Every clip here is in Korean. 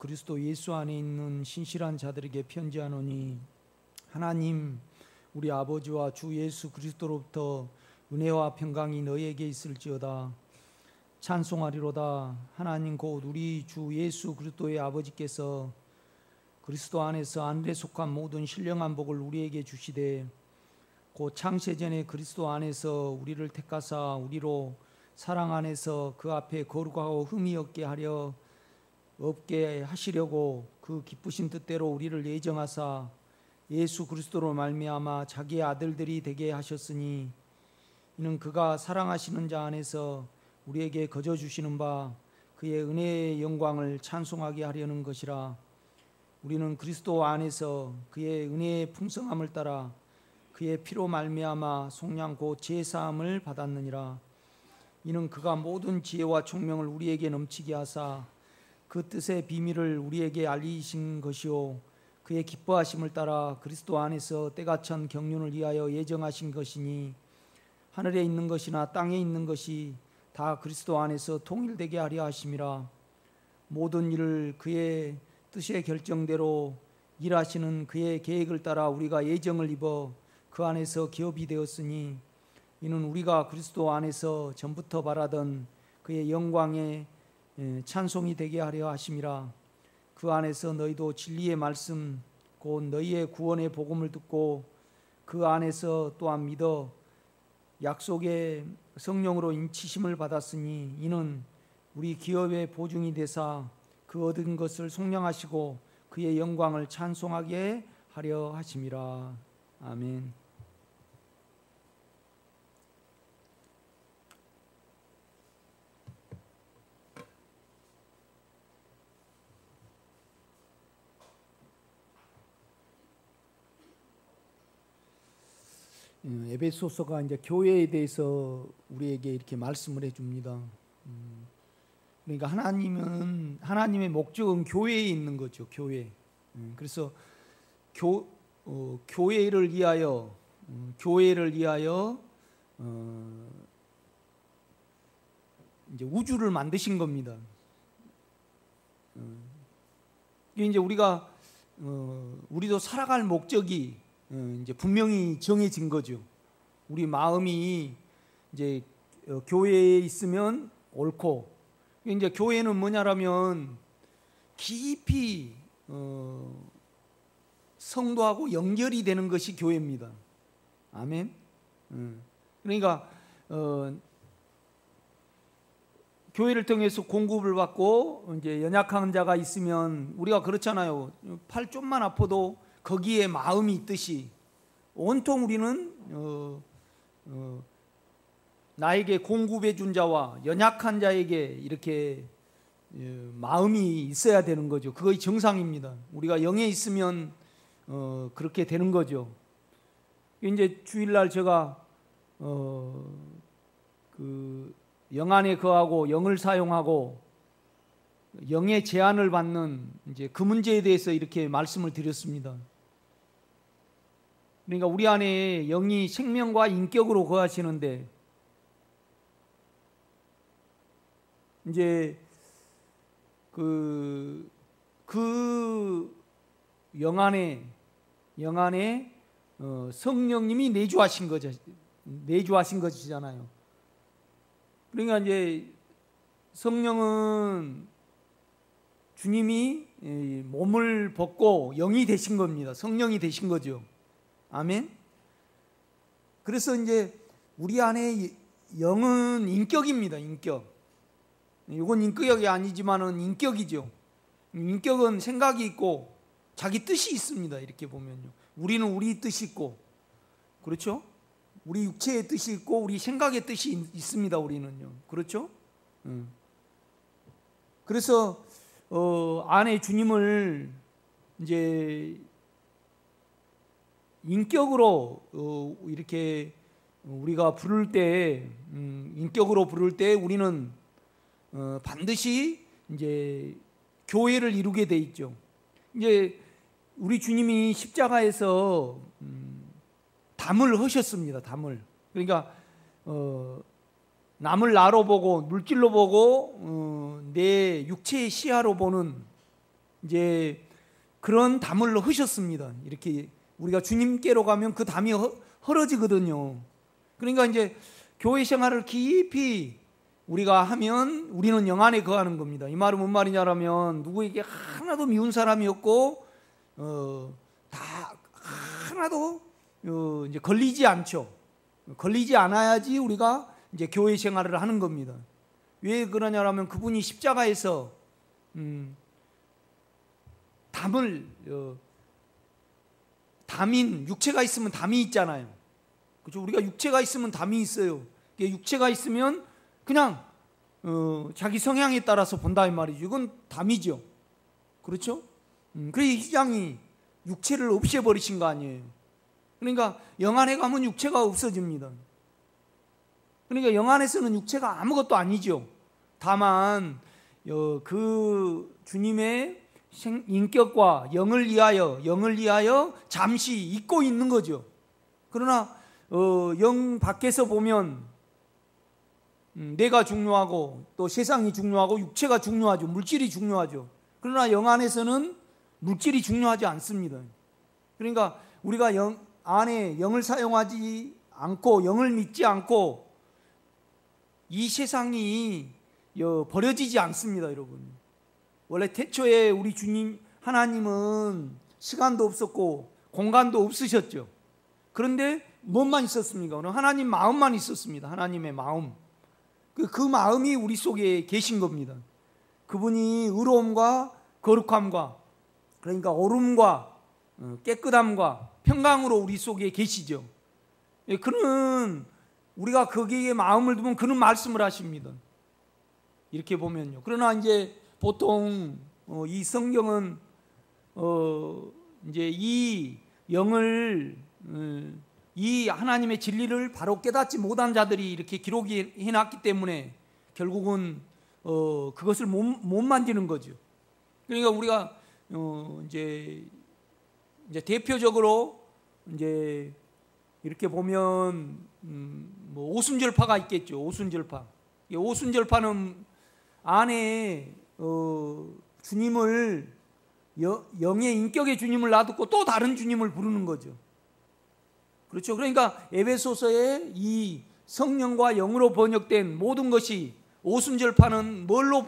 그리스도 예수 안에 있는 신실한 자들에게 편지하노니 하나님 우리 아버지와 주 예수 그리스도로부터 은혜와 평강이 너희에게 있을지어다. 찬송하리로다. 하나님 곧 우리 주 예수 그리스도의 아버지께서 그리스도 안에서 하늘에 속한 모든 신령한 복을 우리에게 주시되 곧 창세전에 그리스도 안에서 우리를 택하사 우리로 사랑 안에서 그 앞에 거룩하고 흠이 없게 하시려고 그 기쁘신 뜻대로 우리를 예정하사 예수 그리스도로 말미암아 자기의 아들들이 되게 하셨으니 이는 그가 사랑하시는 자 안에서 우리에게 거저 주시는 바 그의 은혜의 영광을 찬송하게 하려는 것이라. 우리는 그리스도 안에서 그의 은혜의 풍성함을 따라 그의 피로 말미암아 속량 곧 제사함을 받았느니라. 이는 그가 모든 지혜와 총명을 우리에게 넘치게 하사 그 뜻의 비밀을 우리에게 알리신 것이요 그의 기뻐하심을 따라 그리스도 안에서 때가 찬 경륜을 위하여 예정하신 것이니 하늘에 있는 것이나 땅에 있는 것이 다 그리스도 안에서 통일되게 하려 하심이라. 모든 일을 그의 뜻의 결정대로 일하시는 그의 계획을 따라 우리가 예정을 입어 그 안에서 기업이 되었으니 이는 우리가 그리스도 안에서 전부터 바라던 그의 영광의 찬송이 되게 하려 하심이라. 그 안에서 너희도 진리의 말씀 곧 너희의 구원의 복음을 듣고 그 안에서 또한 믿어 약속의 성령으로 인치심을 받았으니 이는 우리 기업의 보증이 되사 그 얻은 것을 속량하시고 그의 영광을 찬송하게 하려 하심이라. 아멘. 에베소서가 이제 교회에 대해서 우리에게 이렇게 말씀을 해줍니다. 그러니까 하나님의 목적은 교회에 있는 거죠. 교회. 그래서 교회를 위하여 이제 우주를 만드신 겁니다. 이게 이제 우리도 살아갈 목적이 이제 분명히 정해진 거죠. 우리 마음이 이제 교회에 있으면 옳고, 이제 교회는 뭐냐라면 깊이 성도하고 연결이 되는 것이 교회입니다. 아멘. 그러니까 교회를 통해서 공급을 받고 이제 연약한 자가 있으면 우리가 그렇잖아요. 팔 좀만 아파도 거기에 마음이 있듯이 온통 우리는 나에게 공급해 준 자와 연약한 자에게 이렇게 마음이 있어야 되는 거죠. 그것이 정상입니다. 우리가 영에 있으면 그렇게 되는 거죠. 이제 주일날 제가 그 영 안에 거하고 영을 사용하고 영의 제한을 받는 이제 그 문제에 대해서 이렇게 말씀을 드렸습니다. 그러니까 우리 안에 영이 생명과 인격으로 거하시는데 이제 그 영 안에 성령님이 내주하신 것이잖아요. 그러니까 이제 성령은 주님이 몸을 벗고 영이 되신 겁니다. 성령이 되신 거죠. 아멘. 그래서 이제 우리 안에 영은 인격입니다. 인격. 이건 인격이 아니지만은 인격이죠. 인격은 생각이 있고 자기 뜻이 있습니다. 이렇게 보면요. 우리는 우리 뜻이 있고, 그렇죠? 우리 육체의 뜻이 있고 우리 생각의 뜻이 있습니다. 우리는요. 그렇죠? 그래서 안에 주님을 이제 인격으로 이렇게 우리가 부를 때, 인격으로 부를 때 우리는 반드시 이제 교회를 이루게 돼 있죠. 이제 우리 주님이 십자가에서 담을 하셨습니다. 담을. 그러니까 남을 나로 보고 물질로 보고 내 육체의 시야로 보는 이제 그런 담을 넣으셨습니다. 이렇게 우리가 주님께로 가면 그 담이 헐어지거든요. 그러니까 이제 교회 생활을 깊이 우리가 하면 우리는 영 안에 거하는 겁니다. 이 말은 뭔 말이냐면 누구에게 하나도 미운 사람이 없고 다 하나도 이제 걸리지 않죠. 걸리지 않아야지 우리가 이제 교회 생활을 하는 겁니다. 왜 그러냐면 그분이 십자가에서 담인 육체가 있으면 담이 있잖아요. 그렇죠? 우리가 육체가 있으면 담이 있어요. 육체가 있으면 그냥 자기 성향에 따라서 본다 이 말이죠. 이건 담이죠. 그렇죠? 그래서 희장이 육체를 없애버리신 거 아니에요. 그러니까 영 안에 가면 육체가 없어집니다. 그러니까 영 안에서는 육체가 아무것도 아니죠. 다만 그 주님의 인격과 영을 위하여 잠시 잊고 있는 거죠. 그러나 영 밖에서 보면 내가 중요하고 또 세상이 중요하고 육체가 중요하죠. 물질이 중요하죠. 그러나 영 안에서는 물질이 중요하지 않습니다. 그러니까 우리가 영 안에 영을 사용하지 않고 영을 믿지 않고 이 세상이 버려지지 않습니다, 여러분. 원래 태초에 우리 주님 하나님은 시간도 없었고 공간도 없으셨죠. 그런데 뭐만 있었습니까? 하나님 마음만 있었습니다. 하나님의 마음. 그 마음이 우리 속에 계신 겁니다. 그분이 의로움과 거룩함과 그러니까 옳음과 깨끗함과 평강으로 우리 속에 계시죠. 그는 우리가 거기에 마음을 두면 그는 말씀을 하십니다. 이렇게 보면요. 그러나 이제 보통 이 성경은 이제 이 영을 이 하나님의 진리를 바로 깨닫지 못한 자들이 이렇게 기록해 놨기 때문에 결국은 그것을 못 만지는 거죠. 그러니까 우리가 이제 대표적으로 이제 이렇게 보면 뭐 오순절파가 있겠죠. 오순절파. 오순절파는 안에 주님을 영의 인격의 주님을 놔두고 또 다른 주님을 부르는 거죠. 그렇죠. 그러니까 에베소서의 이 성령과 영으로 번역된 모든 것이 오순절파는 뭘로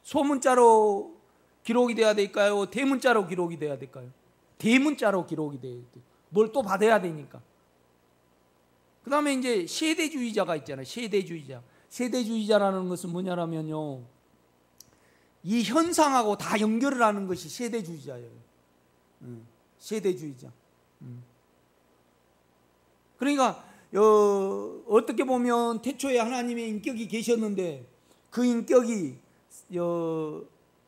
소문자로 기록이 돼야 될까요? 대문자로 기록이 돼야 될까요? 대문자로 기록이 돼야 돼요. 뭘 또 받아야 되니까. 그 다음에 이제 세대주의자가 있잖아요. 세대주의자라는 것은 뭐냐면요. 이 현상하고 다 연결을 하는 것이 세대주의자예요. 세대주의자. 그러니까 어떻게 보면 태초에 하나님의 인격이 계셨는데 그 인격이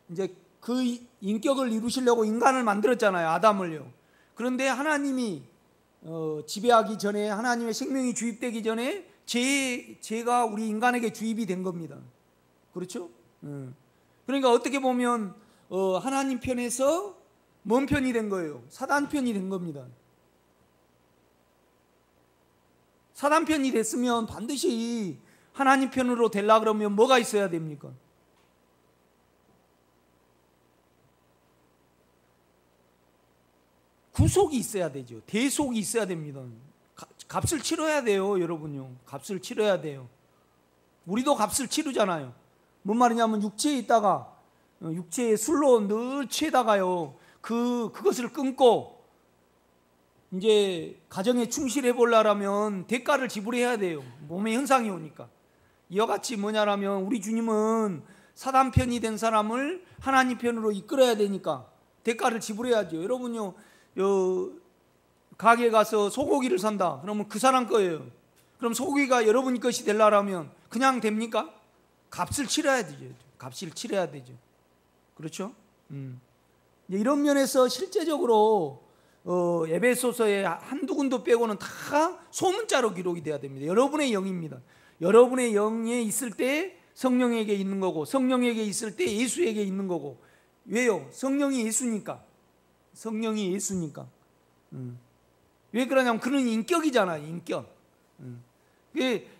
이제 그 인격을 이루시려고 인간을 만들었잖아요. 아담을요. 그런데 하나님이 지배하기 전에 하나님의 생명이 주입되기 전에 죄가 우리 인간에게 주입이 된 겁니다. 그렇죠? 그러니까 어떻게 보면 하나님 편에서 뭔 편이 된 거예요? 사단 편이 된 겁니다. 사단 편이 됐으면 반드시 하나님 편으로 되려 그러면 뭐가 있어야 됩니까? 구속이 있어야 되죠. 대속이 있어야 됩니다. 값을 치러야 돼요, 여러분요. 값을 치러야 돼요. 우리도 값을 치르잖아요. 뭔 말이냐면 육체에 있다가 육체의 술로 늘 취해다가요. 그것을 끊고 이제 가정에 충실해 보려면 대가를 지불해야 돼요. 몸의 현상이 오니까. 이와 같이 뭐냐라면 우리 주님은 사단 편이 된 사람을 하나님 편으로 이끌어야 되니까 대가를 지불해야죠. 여러분요. 가게에 가서 소고기를 산다. 그러면 그 사람 거예요. 그럼 소고기가 여러분 것이 되려면 그냥 됩니까? 값을 치러야 되죠. 값을 치러야 되죠. 그렇죠? 이런 면에서 실제적으로 에베소서의 한두 군도 빼고는 다 소문자로 기록이 돼야 됩니다. 여러분의 영입니다. 여러분의 영에 있을 때 성령에게 있는 거고 성령에게 있을 때 예수에게 있는 거고. 왜요? 성령이 예수니까. 성령이 예수니까. 왜 그러냐면 그는 인격이잖아요. 인격.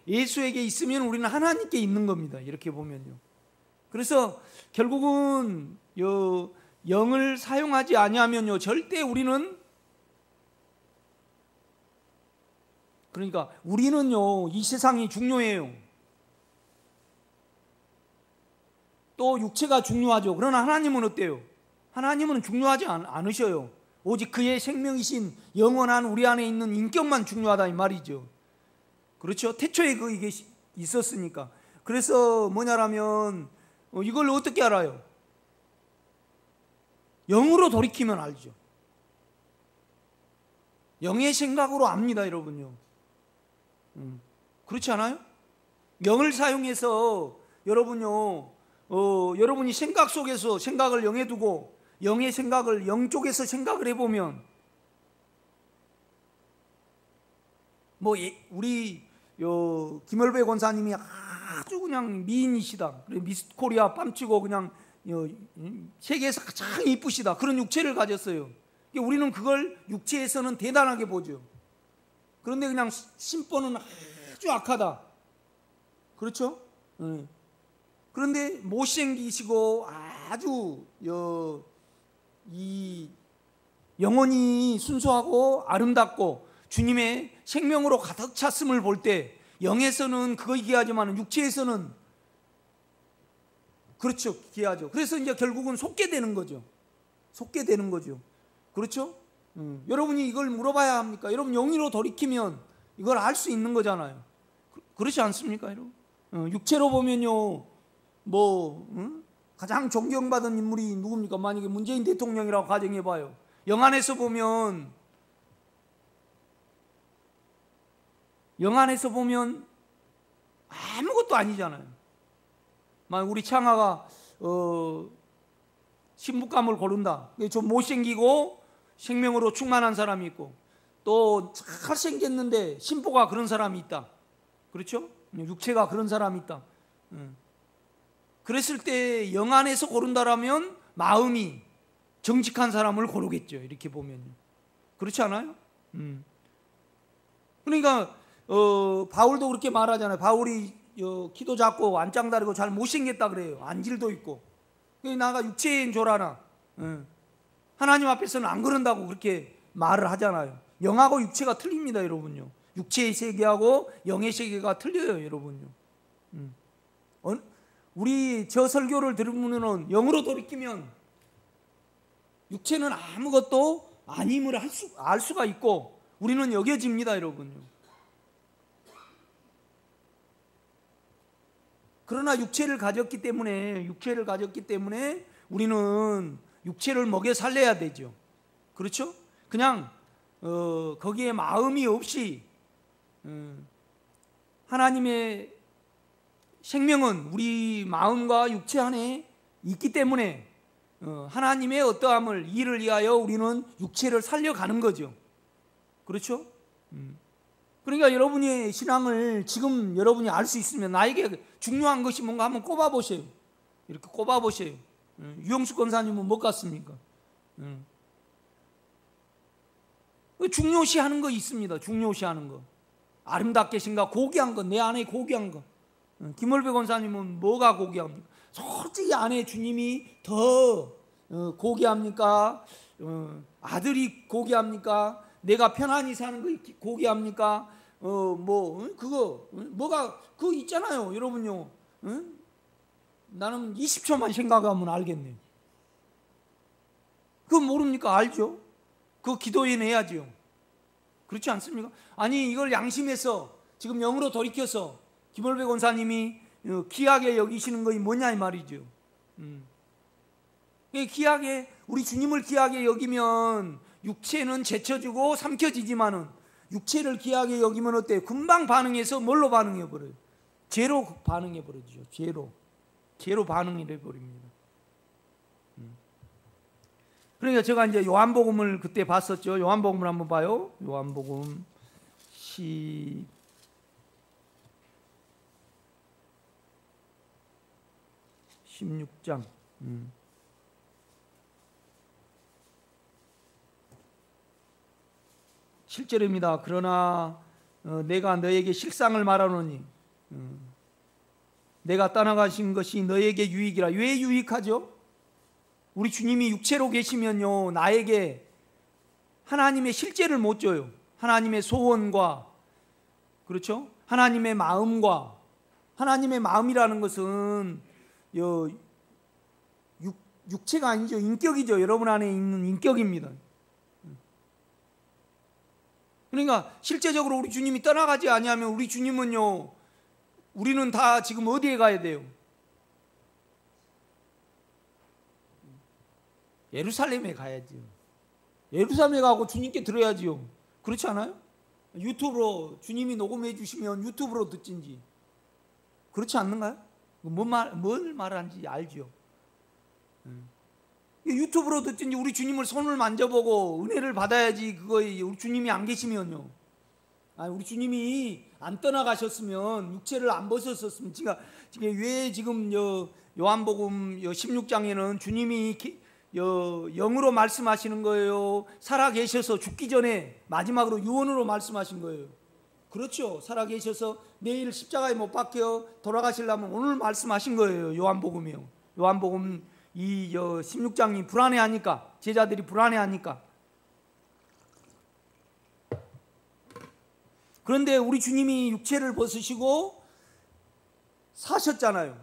예수에게 있으면 우리는 하나님께 있는 겁니다. 이렇게 보면요. 그래서 결국은 영을 사용하지 아니하면요 절대 우리는, 그러니까 우리는요 이 세상이 중요해요. 또 육체가 중요하죠. 그러나 하나님은 어때요? 하나님은 중요하지 않으셔요. 오직 그의 생명이신 영원한 우리 안에 있는 인격만 중요하다 이 말이죠. 그렇죠? 태초에 이게 있었으니까. 그래서 뭐냐라면 이걸 어떻게 알아요? 영으로 돌이키면 알죠. 영의 생각으로 압니다, 여러분요. 그렇지 않아요? 영을 사용해서 여러분요, 여러분이 생각 속에서 생각을 영에 두고 영의 생각을 영 쪽에서 생각을 해보면, 뭐 우리 김열배 권사님이 아주 그냥 미인이시다. 미스 코리아 뺨치고 그냥 세계에서 가장 이쁘시다. 그런 육체를 가졌어요. 우리는 그걸 육체에서는 대단하게 보죠. 그런데 그냥 심보는 아주 악하다. 그렇죠? 그런데 못생기시고 아주 이 영혼이 순수하고 아름답고 주님의 생명으로 가득 찼음을 볼 때 영에서는 그거 기하지만 육체에서는 그렇죠, 기하죠. 그래서 이제 결국은 속게 되는 거죠. 속게 되는 거죠. 그렇죠? 여러분이 이걸 물어봐야 합니까? 여러분 영으로 돌이키면 이걸 알 수 있는 거잖아요. 그렇지 않습니까, 여러분? 육체로 보면요, 가장 존경받은 인물이 누굽니까? 만약에 문재인 대통령이라고 가정해봐요. 영 안에서 보면 아무것도 아니잖아요. 만약 우리 창아가 신부감을 고른다. 좀 못생기고 생명으로 충만한 사람이 있고 또 잘생겼는데 신부가 그런 사람이 있다. 그렇죠? 육체가 그런 사람이 있다. 그랬을 때 영 안에서 고른다라면 마음이 정직한 사람을 고르겠죠. 이렇게 보면요. 그렇지 않아요? 그러니까 바울도 그렇게 말하잖아요. 바울이 키도 작고 안짱 다리고 잘 못생겼다 그래요. 안질도 있고. 나가 육체인 줄 아나. 하나님 앞에서는 안 그런다고 그렇게 말을 하잖아요. 영하고 육체가 틀립니다, 여러분요. 육체의 세계하고 영의 세계가 틀려요, 여러분요. 우리 저 설교를 들으면은 영으로 돌이키면 육체는 아무것도 아님을 알 수가 있고 우리는 여겨집니다, 여러분요. 그러나 육체를 가졌기 때문에 우리는 육체를 먹여 살려야 되죠. 그렇죠? 그냥 거기에 마음이 없이 하나님의 생명은 우리 마음과 육체 안에 있기 때문에 하나님의 어떠함을 일을 위하여 우리는 육체를 살려가는 거죠. 그렇죠? 그러니까 여러분의 신앙을 지금 여러분이 알 수 있으면 나에게 중요한 것이 뭔가 한번 꼽아보세요. 이렇게 꼽아보세요. 유영수 권사님은 못 갔습니까? 중요시하는 거 있습니다. 중요시하는 거. 아름답게 생각, 고귀한 거, 내 안에 고귀한 거. 김월배 권사님은 뭐가 고귀합니까? 솔직히 안에 주님이 더 고귀합니까? 아들이 고귀합니까? 내가 편안히 사는 거 고귀합니까? 그거 있잖아요, 여러분요. 나는 20초만 생각하면 알겠네요. 그거 모릅니까? 알죠? 그거 기도해 내야죠. 그렇지 않습니까? 아니 이걸 양심해서 지금 영으로 돌이켜서 김월배 권사님이 귀하게 여기시는 것이 뭐냐 이 말이죠. 귀하게 우리 주님을 귀하게 여기면 육체는 제쳐지고 삼켜지지만은 육체를 귀하게 여기면 어때요? 금방 반응해서 뭘로 반응해 버려요? 죄로 반응해 버리죠. 죄로 반응해 버립니다. 그러니까 제가 이제 요한복음을 그때 봤었죠. 요한복음을 한번 봐요. 요한복음 16장 7절입니다. 그러나 내가 너에게 실상을 말하노니 내가 떠나가신 것이 너에게 유익이라. 왜 유익하죠? 우리 주님이 육체로 계시면요, 나에게 하나님의 실제를 못 줘요. 하나님의 소원과, 그렇죠? 하나님의 마음과, 하나님의 마음이라는 것은 육체가 아니죠. 인격이죠. 여러분 안에 있는 인격입니다. 그러니까 실제적으로 우리 주님이 떠나가지 아니하면 우리 주님은요, 우리는 다 지금 어디에 가야 돼요? 예루살렘에 가야죠. 예루살렘에 가고 주님께 들어야지요. 그렇지 않아요? 유튜브로 주님이 녹음해 주시면 유튜브로 듣진지. 그렇지 않는가요? 뭘 말하는지 알죠. 유튜브로 듣든지 우리 주님을 손을 만져보고 은혜를 받아야지. 그거에 우리 주님이 안 계시면요. 우리 주님이 안 떠나가셨으면, 육체를 안 벗었었으면, 지금 왜 지금 요한복음 16장에는 주님이 영으로 말씀하시는 거예요? 살아계셔서 죽기 전에 마지막으로 유언으로 말씀하신 거예요. 그렇죠. 살아계셔서 내일 십자가에 못 박혀 돌아가시려면 오늘 말씀하신 거예요. 요한복음이요. 요한복음 이 16장이 불안해하니까, 제자들이 불안해하니까. 그런데 우리 주님이 육체를 벗으시고 사셨잖아요.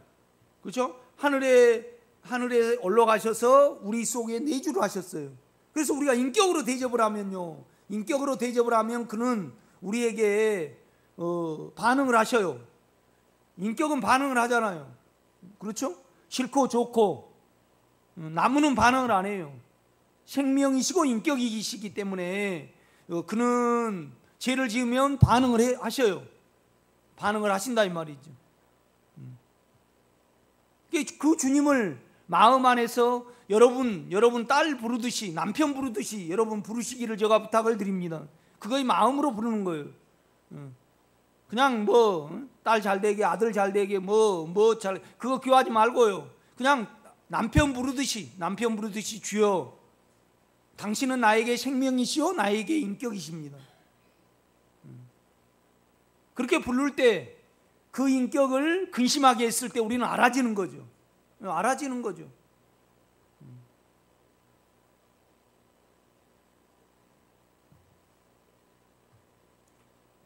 그렇죠? 하늘에 올라가셔서 우리 속에 내주를 하셨어요. 그래서 우리가 인격으로 대접을 하면요, 인격으로 대접을 하면 그는 우리에게 반응을 하셔요. 인격은 반응을 하잖아요. 그렇죠? 싫고 좋고. 나무는 반응을 안 해요. 생명이시고 인격이시기 때문에 그는 죄를 지으면 반응을 하셔요. 반응을 하신다 이 말이죠. 그 주님을 마음 안에서 여러분 딸 부르듯이, 남편 부르듯이 여러분 부르시기를 제가 부탁을 드립니다. 그거의 마음으로 부르는 거예요. 그냥 딸 잘 되게, 아들 잘 되게, 그거 귀하지 말고요. 그냥 남편 부르듯이 주여, 당신은 나에게 생명이시오, 나에게 인격이십니다. 그렇게 부를 때 그 인격을 근심하게 했을 때 우리는 알아지는 거죠. 알아지는 거죠.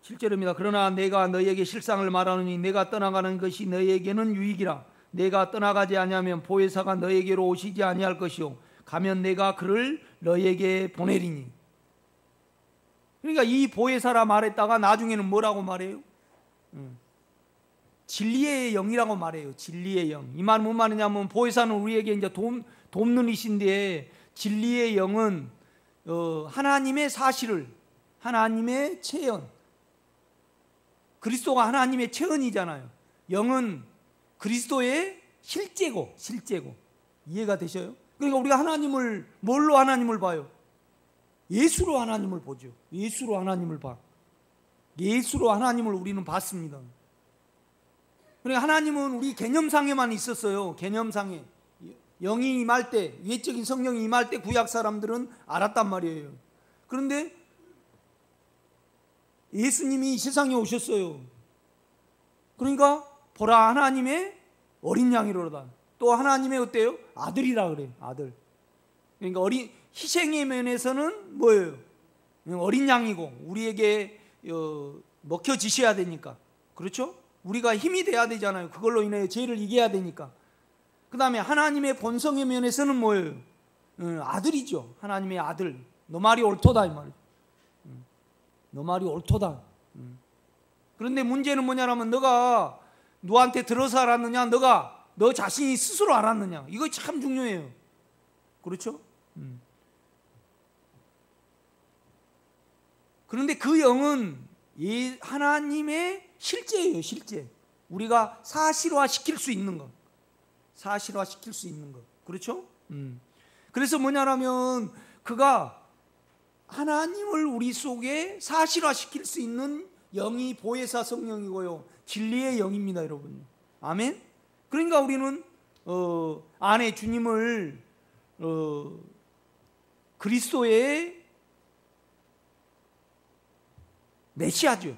실제로입니다. 그러나 내가 너에게 실상을 말하노니 내가 떠나가는 것이 너에게는 유익이라. 내가 떠나가지 아니하면 보혜사가 너에게로 오시지 아니할 것이요 가면 내가 그를 너에게 보내리니. 그러니까 이 보혜사라 말했다가 나중에는 뭐라고 말해요? 진리의 영이라고 말해요. 진리의 영. 이 말은 무슨 말이냐면, 보혜사는 우리에게 이제 돕는 이신데, 진리의 영은 하나님의 사실을, 하나님의 체현, 그리스도가 하나님의 체현이잖아요. 영은 그리스도의 실제고. 이해가 되셔요? 그러니까 우리가 하나님을 뭘로 하나님을 봐요? 예수로 하나님을 보죠. 예수로 하나님을 봐. 예수로 하나님을 우리는 봤습니다. 그러니까 하나님은 우리 개념상에만 있었어요. 개념상에. 영이 임할 때, 외적인 성령이 임할 때 구약 사람들은 알았단 말이에요. 그런데 예수님이 이 세상에 오셨어요. 그러니까 보라, 하나님의 어린 양이로다. 또 하나님의 어때요? 아들이라 그래요. 아들. 그러니까 희생의 면에서는 뭐예요? 어린 양이고 우리에게 먹혀지셔야 되니까. 그렇죠? 우리가 힘이 돼야 되잖아요. 그걸로 인해 죄를 이겨야 되니까. 그 다음에 하나님의 본성의 면에서는 뭐예요? 아들이죠. 하나님의 아들. 너 말이 옳도다 이 말이에요. 너 말이 옳도다. 그런데 문제는 뭐냐면, 너가 누구한테 들어서 알았느냐, 너 자신이 스스로 알았느냐. 이거 참 중요해요. 그렇죠? 그런데 그 영은 하나님의 실제예요. 실제. 우리가 사실화시킬 수 있는 것. 사실화시킬 수 있는 것. 그렇죠? 그래서 뭐냐면, 그가 하나님을 우리 속에 사실화시킬 수 있는 영이 보혜사 성령이고요, 진리의 영입니다, 여러분. 아멘. 그러니까 우리는 안에 주님을 그리스도의 메시아죠.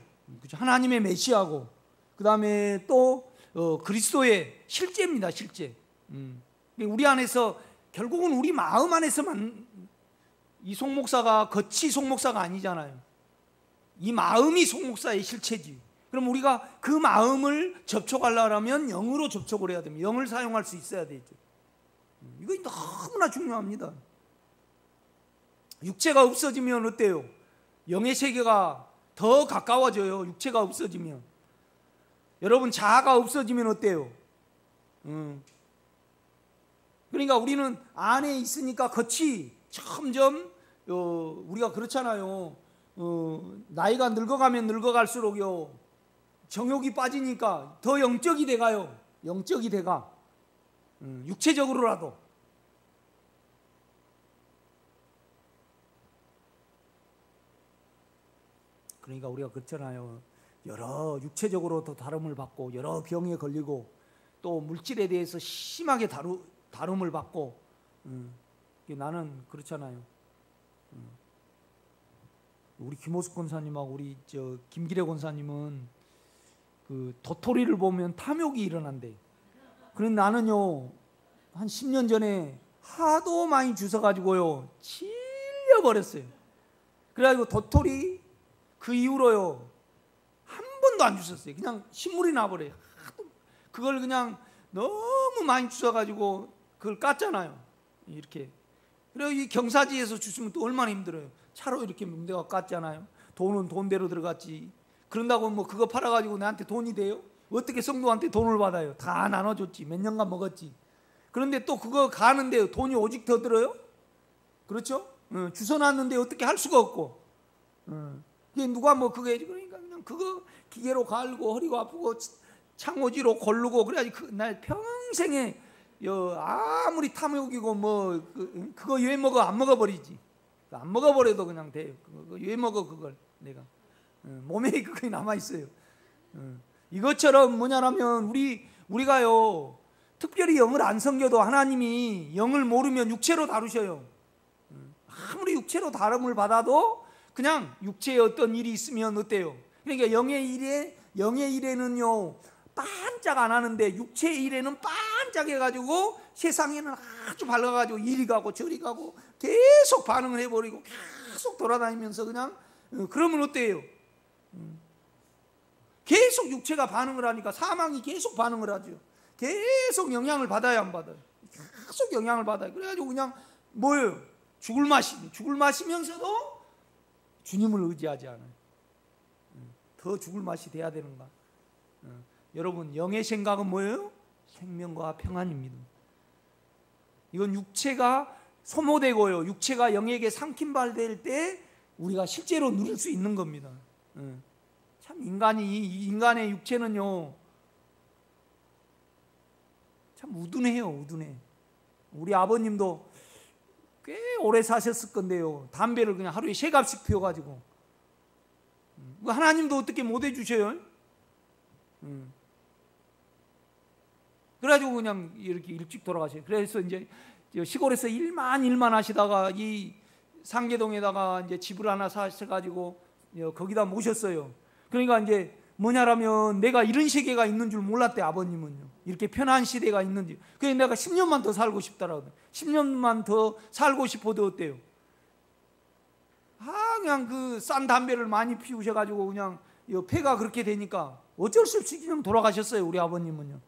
하나님의 메시아고, 그 다음에 또 그리스도의 실제입니다. 실제. 우리 안에서 결국은 우리 마음 안에서만, 이 송목사가 겉이 송목사가 아니잖아요. 이 마음이 송목사의 실체지. 그럼 우리가 그 마음을 접촉하려면 영으로 접촉을 해야 됩니다. 영을 사용할 수 있어야 되죠. 이거 너무나 중요합니다. 육체가 없어지면 어때요? 영의 세계가 더 가까워져요. 육체가 없어지면. 여러분, 자아가 없어지면 어때요? 그러니까 우리는 안에 있으니까 겉이 점점 우리가 그렇잖아요. 나이가 늙어가면 늙어갈수록요, 정욕이 빠지니까 더 영적이 돼가요. 영적이 돼가. 육체적으로라도. 그러니까 우리가 그렇잖아요. 여러 육체적으로도 다름을 받고, 여러 병에 걸리고, 또 물질에 대해서 심하게 다름을 받고. 나는 그렇잖아요. 우리 김호숙 권사님하고 우리 김기래 권사님은 그 도토리를 보면 탐욕이 일어난대. 그런데 나는요, 한 10년 전에 하도 많이 주워가지고요, 질려버렸어요. 그래가지고 도토리 그 이후로요, 한 번도 안 주웠어요. 그냥 신물이 나버려요. 그걸 그냥 너무 많이 주워가지고 그걸 깠잖아요. 이렇게. 그리고 이 경사지에서 주시면 또 얼마나 힘들어요. 차로 이렇게 내가 깠잖아요. 돈은 돈대로 들어갔지. 그런다고 뭐 그거 팔아가지고 나한테 돈이 돼요? 어떻게 성도한테 돈을 받아요? 다 나눠줬지. 몇 년간 먹었지. 그런데 또 그거 가는데 돈이 오직 더 들어요? 그렇죠? 주워놨는데 어떻게 할 수가 없고. 그게 누가 뭐 그거 해지. 그러니까 그냥 그거 기계로 갈고 허리가 아프고 창호지로 고르고 그래야지. 날 평생에 아무리 탐욕이고 뭐 그거 왜 먹어? 안 먹어버리지. 안 먹어버려도 그냥 돼요. 그거 왜 먹어? 그걸 내가 몸에 그게 남아 있어요. 이것처럼 뭐냐라면 우리가요, 특별히 영을 안 섬겨도 하나님이 영을 모르면 육체로 다루셔요. 아무리 육체로 다름을 받아도 그냥 육체에 어떤 일이 있으면 어때요? 그러니까 영의 일에는요 반짝 안 하는데, 육체의 일에는 반짝해가지고 세상에는 아주 밝아가지고 이리 가고 저리 가고 계속 반응을 해버리고 계속 돌아다니면서 그냥. 그러면 어때요? 계속 육체가 반응을 하니까 사망이 계속 반응을 하죠. 계속 영향을 받아야 안 받아요? 계속 영향을 받아요. 그래가지고 그냥 뭐예요? 죽을 마시면서도 주님을 의지하지 않아요. 더 죽을 맛이 돼야 되는가? 여러분, 영의 생각은 뭐예요? 생명과 평안입니다. 이건 육체가 소모되고요, 육체가 영에게 삼킴발될 때 우리가 실제로 누릴 수 있는 겁니다. 참 인간의 육체는요 참 우둔해요. 우둔해. 우리 아버님도 꽤 오래 사셨을 건데요, 담배를 그냥 하루에 3갑씩 피워가지고. 하나님도 어떻게 못 해주셔요? 그래가지고 그냥 이렇게 일찍 돌아가셔요. 그래서 이제 시골에서 일만 하시다가 이 상계동에다가 이제 집을 하나 사셔가지고 거기다 모셨어요. 그러니까 이제 뭐냐라면 내가 이런 세계가 있는 줄 몰랐대, 아버님은요. 이렇게 편한 시대가 있는지. 그래서 내가 10년만 더 살고 싶다라고. 10년만 더 살고 싶어도 어때요? 그냥 그 싼 담배를 많이 피우셔가지고 그냥 폐가 그렇게 되니까 어쩔 수 없이 그냥 돌아가셨어요, 우리 아버님은요.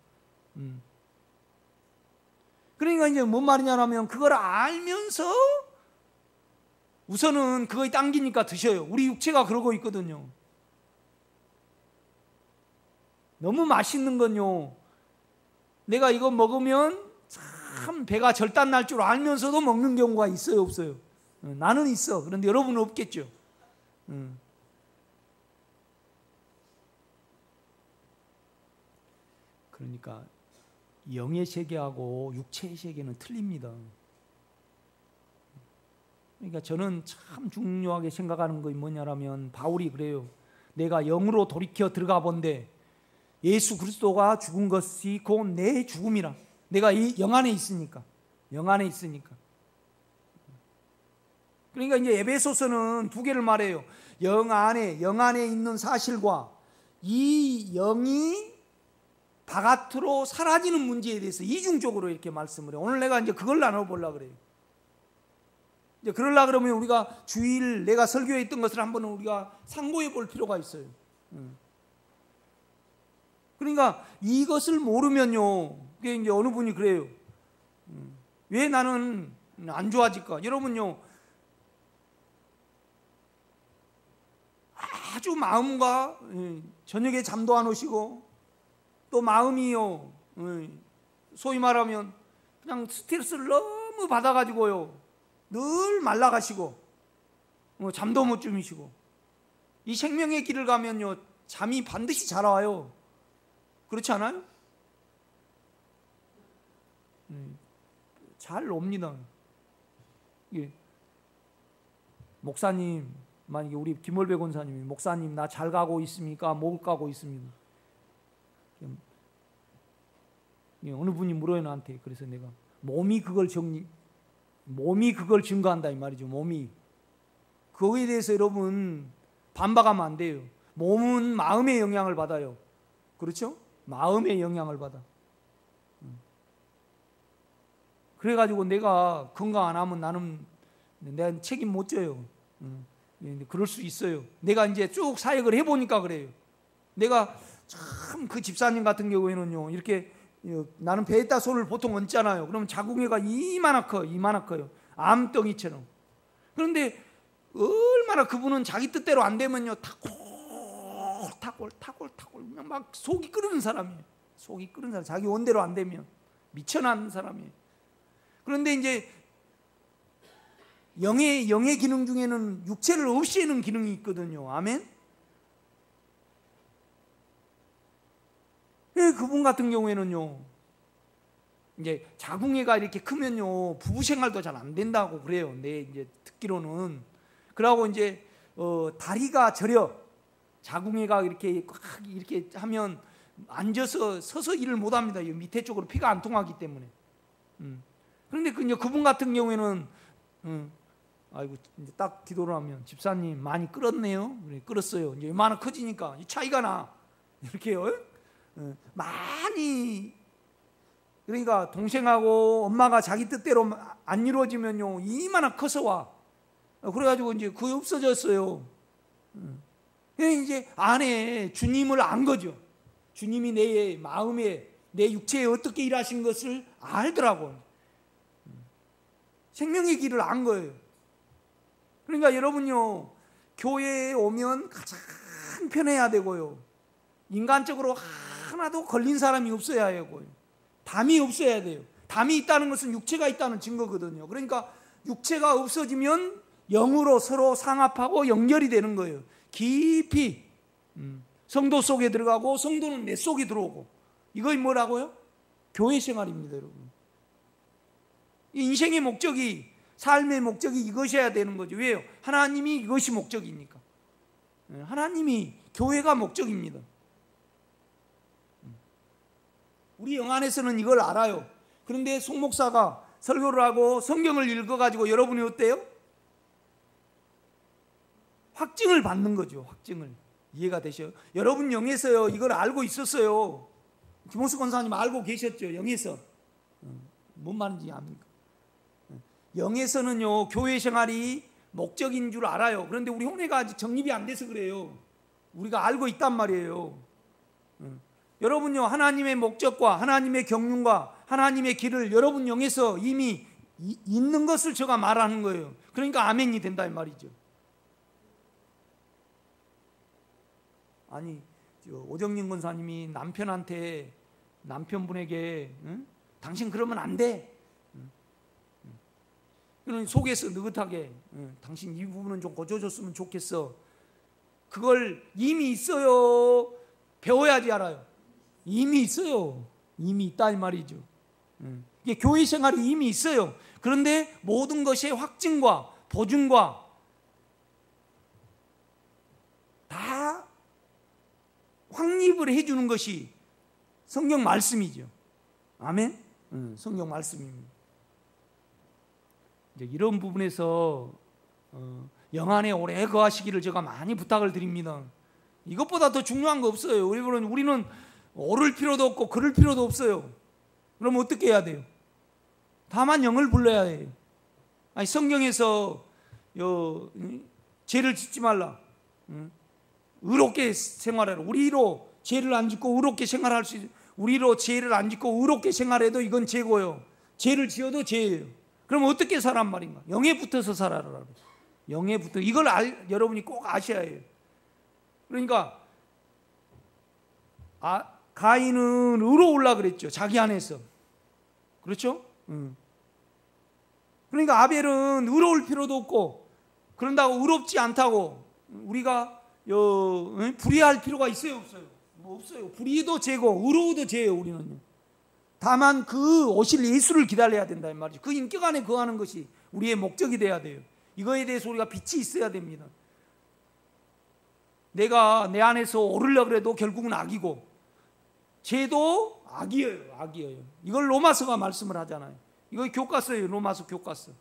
그러니까 이제 뭔 말이냐면, 그걸 알면서 우선은 그거에 당기니까 드셔요. 우리 육체가 그러고 있거든요. 너무 맛있는 건요, 내가 이거 먹으면 참 배가 절단 날 줄 알면서도 먹는 경우가 있어요, 없어요? 나는 있어. 그런데 여러분은 없겠죠. 그러니까 영의 세계하고 육체의 세계는 틀립니다. 그러니까 저는 참 중요하게 생각하는 것이 뭐냐라면, 바울이 그래요. 내가 영으로 돌이켜 들어가 본데 예수 그리스도가 죽은 것이 곧 내 죽음이라. 내가 이 영 안에 있으니까. 그러니까 이제 에베소서는 2개를 말해요. 영 안에 있는 사실과 이 영이 바깥으로 사라지는 문제에 대해서 이중적으로 이렇게 말씀을 해요. 오늘 내가 이제 그걸 나눠보려고 그래요. 이제 그러려 그러면 우리가 주일 내가 설교에 있던 것을 한번 우리가 상고해 볼 필요가 있어요. 그러니까 이것을 모르면요, 그게 이제 어느 분이 그래요. 왜 나는 안 좋아질까? 여러분요, 아주 마음과 저녁에 잠도 안 오시고 또 마음이요, 소위 말하면 그냥 스트레스를 너무 받아가지고요, 늘 말라가시고 잠도 못 주무시고, 이 생명의 길을 가면요 잠이 반드시 잘 와요. 그렇지 않아요? 잘 옵니다. 예. 목사님, 만약에 우리 김월배 권사님이 목사님 나 잘 가고 있습니까? 못 가고 있습니다. 어느 분이 물어요 나한테. 그래서 내가 몸이 그걸 증거한다 이 말이죠. 몸이 거기에 대해서 여러분 반박하면 안 돼요. 몸은 마음의 영향을 받아요. 그렇죠? 마음의 영향을 받아. 그래가지고 내가 건강 안 하면 나는 내가 책임 못 져요. 그럴 수 있어요. 내가 이제 쭉 사역을 해보니까 그래요. 내가 참 그 집사님 같은 경우에는요, 이렇게 나는 배에다 손을 보통 얹잖아요. 그러면 자궁애가 이만한 커요. 암덩이처럼. 그런데 얼마나 그분은 자기 뜻대로 안 되면요, 타골 그냥 막 속이 끓는 사람이에요. 속이 끓는 사람, 자기 원대로 안 되면 미쳐난 사람이에요. 그런데 이제 영의 기능 중에는 육체를 없애는 기능이 있거든요. 아멘. 그분 같은 경우에는요, 이제 자궁애가 이렇게 크면요 부부 생활도 잘 안 된다고 그래요. 내 이제 듣기로는. 그러고 이제 다리가 저려. 자궁애가 이렇게 하면 앉아서 서서 일을 못 합니다. 밑에 쪽으로 피가 안 통하기 때문에. 그런데 그분 같은 경우에는 아이고 이제 딱 기도를 하면 집사님 많이 끓었네요. 그래, 끓었어요. 이제 얼마나 커지니까 이 차이가 나. 이렇게요. 많이. 그러니까 동생하고 엄마가 자기 뜻대로 안 이루어지면요 이만한 커서 와. 그래가지고 이제 그게 없어졌어요. 이제 안에 주님을 안 거죠. 주님이 내 마음에 내 육체에 어떻게 일하신 것을 알더라고. 생명의 길을 안 거예요. 그러니까 여러분요, 교회에 오면 가장 편해야 되고요, 인간적으로 하나도 걸린 사람이 없어야 하고요, 담이 없어야 돼요. 담이 있다는 것은 육체가 있다는 증거거든요. 그러니까 육체가 없어지면 영으로 서로 상합하고 연결이 되는 거예요. 깊이 성도 속에 들어가고 성도는 내 속에 들어오고. 이거 뭐라고요? 교회 생활입니다, 여러분. 인생의 목적이, 삶의 목적이 이것이어야 되는 거죠. 왜요? 하나님이 이것이 목적이니까. 하나님이, 교회가 목적입니다. 우리 영 안에서는 이걸 알아요. 그런데 송 목사가 설교를 하고 성경을 읽어가지고 여러분이 어때요? 확증을 받는 거죠. 확증을. 이해가 되셔요? 여러분 영에서요 이걸 알고 있었어요. 김호수 권사님 알고 계셨죠? 영에서. 뭔 말인지 압니까? 영에서는요 교회 생활이 목적인 줄 알아요. 그런데 우리 혼회가 아직 정립이 안 돼서 그래요. 우리가 알고 있단 말이에요. 여러분요 하나님의 목적과 하나님의 경륜과 하나님의 길을 여러분 영에서 이미 있는 것을 제가 말하는 거예요. 그러니까 아멘이 된다 이 말이죠. 아니 오정린 권사님이 남편분에게 당신 그러면 안 돼. 그는 속에서 느긋하게 당신 이 부분은 좀 고쳐줬으면 좋겠어. 그걸 이미 있어요. 배워야지 알아요. 이미 있어요. 이미 있다 이 말이죠. 이게 교회 생활이 이미 있어요. 그런데 모든 것의 확증과 보증과 다 확립을 해주는 것이 성경 말씀이죠. 아멘? 성경 말씀입니다. 이제 이런 부분에서 영 안에 오래 거하시기를 제가 많이 부탁을 드립니다. 이것보다 더 중요한 거 없어요. 우리는 오를 필요도 없고 그럴 필요도 없어요. 그럼 어떻게 해야 돼요? 다만 영을 불러야 해요. 아니, 성경에서 죄를 짓지 말라, 의롭게 생활하라. 우리로 죄를 안 짓고 의롭게 생활할 수 있어요. 우리로 죄를 안 짓고 의롭게 생활해도 이건 죄고요. 죄를 지어도 죄예요. 그럼 어떻게 살란 말인가? 영에 붙어서 살아라. 영에 붙어. 이걸 여러분이 꼭 아셔야 해요. 그러니까 가인은 의로우려 그랬죠. 자기 안에서. 그렇죠? 그러니까 아벨은 의로울 필요도 없고, 그런다고 의롭지 않다고 우리가 불의할 필요가 있어요, 없어요? 뭐 없어요. 불의도 죄고 의로워도 죄예요, 우리는요. 다만 그 오실 예수를 기다려야 된다 이 말이죠. 그 인격 안에 거하는 것이 우리의 목적이 돼야 돼요. 이거에 대해서 우리가 빛이 있어야 됩니다. 내가 내 안에서 오르려고 해도 결국은 악이고, 죄도 악이에요. 악이에요. 이걸 로마서가 말씀을 하잖아요. 이거 교과서예요. 로마서 교과서.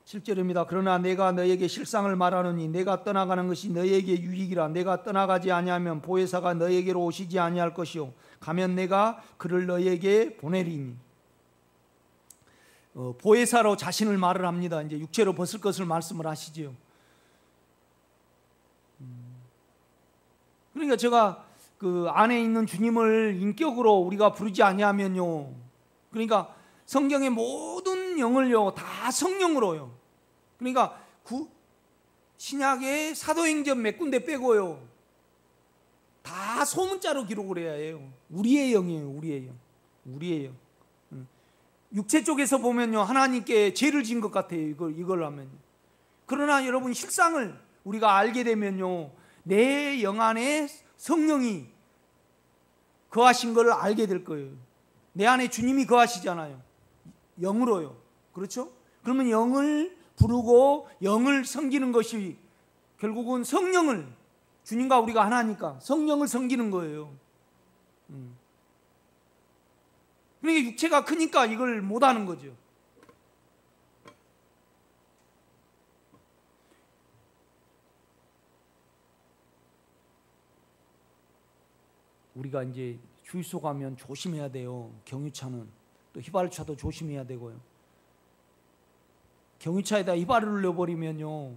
(7절입니다) 그러나 내가 너에게 실상을 말하노니 내가 떠나가는 것이 너에게 유익이라. 내가 떠나가지 아니하면 보혜사가 너에게로 오시지 아니할 것이요 가면 내가 그를 너에게 보내리니. 보혜사로 자신을 말을 합니다. 이제 육체로 벗을 것을 말씀을 하시지요. 그러니까 제가 그 안에 있는 주님을 인격으로 우리가 부르지 아니하면요, 그러니까 성경의 모든 영을요 다 성령으로요. 그러니까 신약의 사도행전 몇 군데 빼고요 다 소문자로 기록을 해야 해요. 우리의 영이에요. 우리의 영. 우리의 영. 육체 쪽에서 보면요 하나님께 죄를 지은 것 같아요. 이걸 하면. 그러나 여러분, 실상을 우리가 알게 되면요 내 영 안에 성령이 거하신 걸 알게 될 거예요. 내 안에 주님이 거하시잖아요. 영으로요. 그렇죠? 그러면 영을 부르고 영을 섬기는 것이 결국은 성령을, 주님과 우리가 하나니까 성령을 섬기는 거예요. 그러니까 육체가 크니까 이걸 못하는 거죠. 우리가 이제 주유소 가면 조심해야 돼요. 경유차는 또 휘발유차도 조심해야 되고요. 경유차에다 휘발유를 넣어버리면요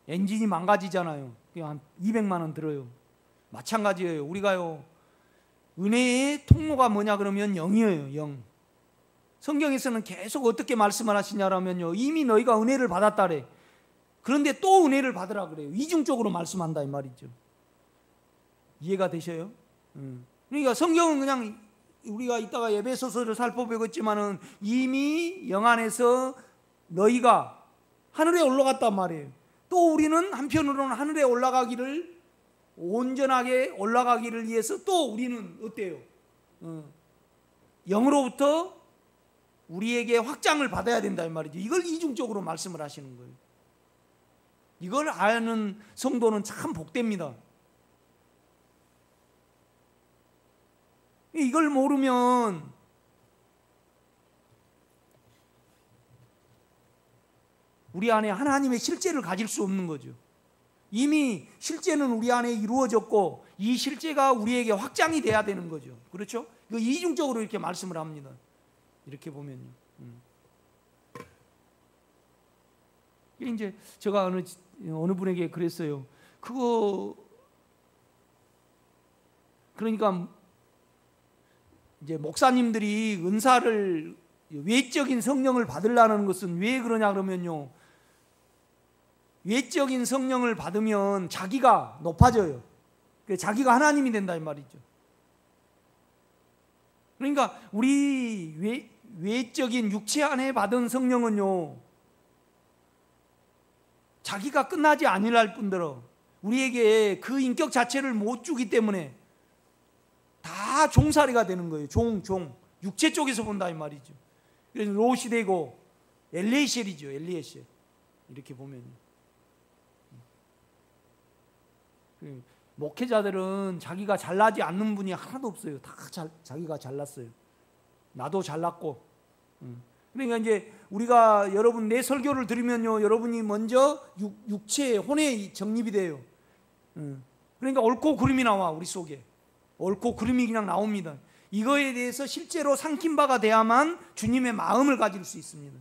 엔진이 망가지잖아요. 그냥 한 200만 원 들어요. 마찬가지예요. 우리가요 은혜의 통로가 뭐냐 그러면 영이에요. 영. 성경에서는 계속 어떻게 말씀을 하시냐라면요 이미 너희가 은혜를 받았다래. 그런데 또 은혜를 받으라 그래요. 이중적으로 말씀한다 이 말이죠. 이해가 되셔요? 그러니까 성경은 그냥 우리가 이따가 에베소서를 살펴보겠지만은 이미 영 안에서 너희가 하늘에 올라갔단 말이에요. 또 우리는 한편으로는 하늘에 올라가기를, 온전하게 올라가기를 위해서 또 우리는 어때요? 영으로부터 우리에게 확장을 받아야 된다 이 말이죠. 이걸 이중적으로 말씀을 하시는 거예요. 이걸 아는 성도는 참 복됩니다. 이걸 모르면 우리 안에 하나님의 실제를 가질 수 없는 거죠. 이미 실제는 우리 안에 이루어졌고 이 실제가 우리에게 확장이 돼야 되는 거죠. 그렇죠? 이거 이중적으로 이렇게 말씀을 합니다. 이렇게 보면요. 이제 제가 어느 분에게 그랬어요. 그러니까 이제 목사님들이 은사를, 외적인 성령을 받으려는 것은 왜 그러냐 그러면요 외적인 성령을 받으면 자기가 높아져요. 자기가 하나님이 된다 이 말이죠. 그러니까 우리 외적인 육체 안에 받은 성령은요 자기가 끝나지 아니할 뿐더러 우리에게 그 인격 자체를 못 주기 때문에 다 종살이가 되는 거예요. 종 육체 쪽에서 본다 이 말이죠. 그래서 롯이 되고 엘리에셀이죠. 엘리에셀. 이렇게 보면 목회자들은 자기가 잘나지 않는 분이 하나도 없어요. 다 자기가 잘났어요. 나도 잘났고. 그러니까 이제 우리가 여러분 내 설교를 들으면요, 여러분이 먼저 육체, 혼에 정립이 돼요. 그러니까 옳고 그름이 나와, 우리 속에. 옳고 그름이 그냥 나옵니다. 이거에 대해서 실제로 삼킨 바가 돼야만 주님의 마음을 가질 수 있습니다.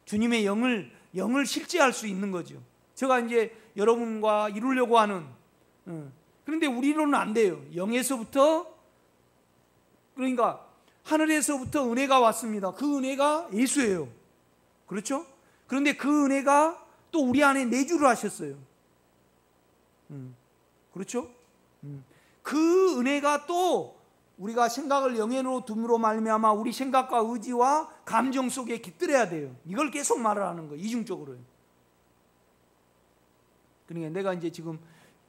주님의 영을 실제할 수 있는 거죠. 제가 이제 여러분과 이루려고 하는, 그런데 우리로는 안 돼요. 영에서부터, 그러니까 하늘에서부터 은혜가 왔습니다. 그 은혜가 예수예요. 그렇죠? 그런데 그 은혜가 또 우리 안에 내주를 하셨어요. 그렇죠? 그 은혜가 또 우리가 생각을 영으로 둠으로 말미암아 우리 생각과 의지와 감정 속에 깃들어야 돼요. 이걸 계속 말을 하는 거예요. 이중적으로요. 그러니까 내가 이제 지금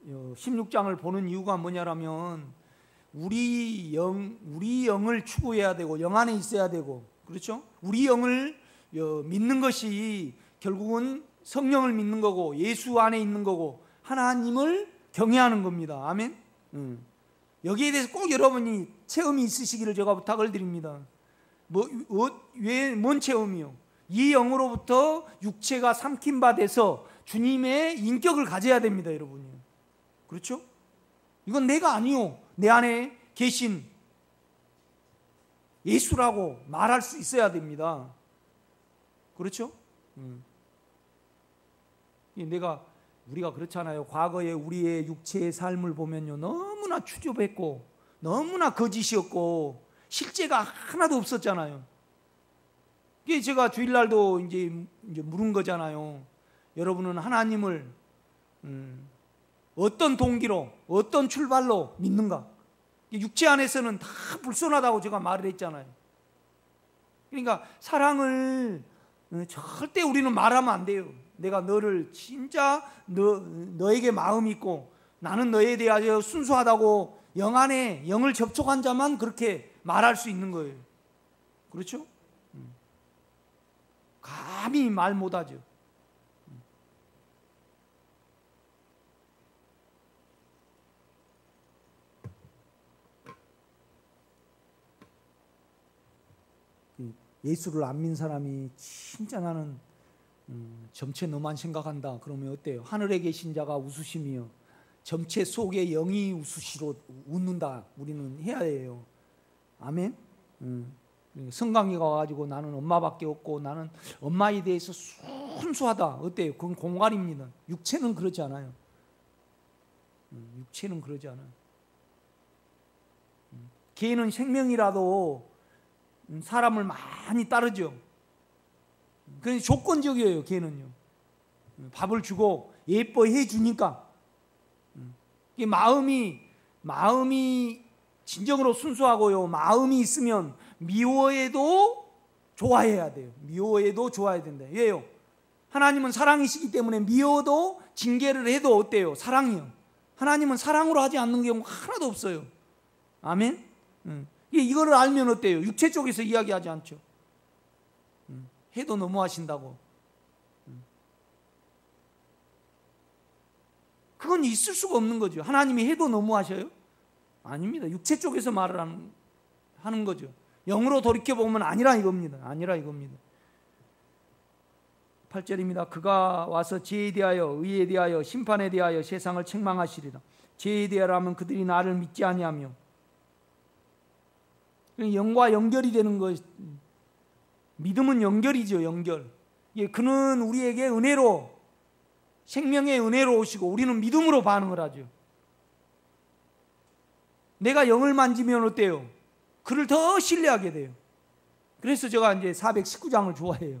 16장을 보는 이유가 뭐냐라면 우리 영을 추구해야 되고 영 안에 있어야 되고, 그렇죠? 우리 영을 믿는 것이 결국은 성령을 믿는 거고 예수 안에 있는 거고 하나님을 경외하는 겁니다. 아멘. 여기에 대해서 꼭 여러분이 체험이 있으시기를 제가 부탁을 드립니다. 뭔 체험이요? 이 영으로부터 육체가 삼킨 바 돼서 주님의 인격을 가져야 됩니다, 여러분이. 그렇죠? 이건 내가 아니요, 내 안에 계신 예수라고 말할 수 있어야 됩니다. 그렇죠? 우리가 그렇잖아요. 과거에 우리의 육체의 삶을 보면요, 너무나 추접했고 너무나 거짓이었고 실제가 하나도 없었잖아요. 이게 제가 주일날도 이제 물은 거잖아요. 여러분은 하나님을 어떤 동기로, 어떤 출발로 믿는가? 육체 안에서는 다 불손하다고 제가 말을 했잖아요. 그러니까 사랑을 절대 우리는 말하면 안 돼요. 내가 너를 진짜 너에게 마음이 있고 나는 너에 대하여 순수하다고 영 안에 영을 접촉한 자만 그렇게 말할 수 있는 거예요. 그렇죠? 감히 말 못하죠. 예수를 안 믿는 사람이 진짜 나는 점체 너만 생각한다 그러면 어때요? 하늘에 계신 자가 웃으시며 점체 속에 영이 웃으시로 웃는다 우리는 해야 해요. 아멘. 성강이가 와가지고 나는 엄마밖에 없고 나는 엄마에 대해서 순수하다 어때요? 그건 공갈입니다. 육체는 그러지 않아요. 육체는 그러지 않아요. 개는 생명이라도 사람을 많이 따르죠. 그건 조건적이에요. 개는요. 밥을 주고 예뻐해 주니까. 마음이 진정으로 순수하고요. 마음이 있으면 미워해도 좋아해야 돼요. 미워해도 좋아해야 된다. 왜요? 하나님은 사랑이시기 때문에 미워도 징계를 해도 어때요? 사랑이요. 하나님은 사랑으로 하지 않는 경우 하나도 없어요. 아멘. 이거를 알면 어때요? 육체 쪽에서 이야기하지 않죠. 해도 너무하신다고. 그건 있을 수가 없는 거죠. 하나님이 해도 너무하셔요? 아닙니다. 육체 쪽에서 말을 하는 거죠. 영으로 돌이켜보면 아니라 이겁니다. 8절입니다. 그가 와서 죄에 대하여 의에 대하여 심판에 대하여 세상을 책망하시리라. 죄에 대하여라면 그들이 나를 믿지 아니하며. 영과 연결이 되는 것. 믿음은 연결이죠. 연결. 그는 우리에게 은혜로, 생명의 은혜로 오시고 우리는 믿음으로 반응을 하죠. 내가 영을 만지면 어때요? 그를 더 신뢰하게 돼요. 그래서 제가 이제 419장을 좋아해요.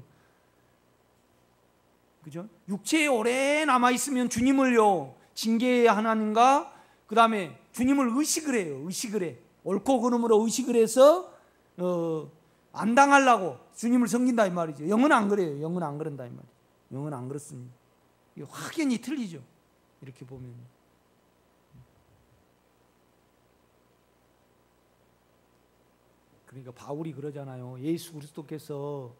그죠? 육체에 오래 남아있으면 주님을요, 징계해야 하나님과 그 다음에 주님을 의식을 해요. 의식을 해. 옳고 그름으로 의식을 해서 안 당하려고 주님을 섬긴다 이 말이죠. 영은 안 그래요. 영은 안 그런다 이 말이죠. 영은 안 그렇습니다. 이게 확연히 틀리죠. 이렇게 보면. 그러니까 바울이 그러잖아요. 예수 그리스도께서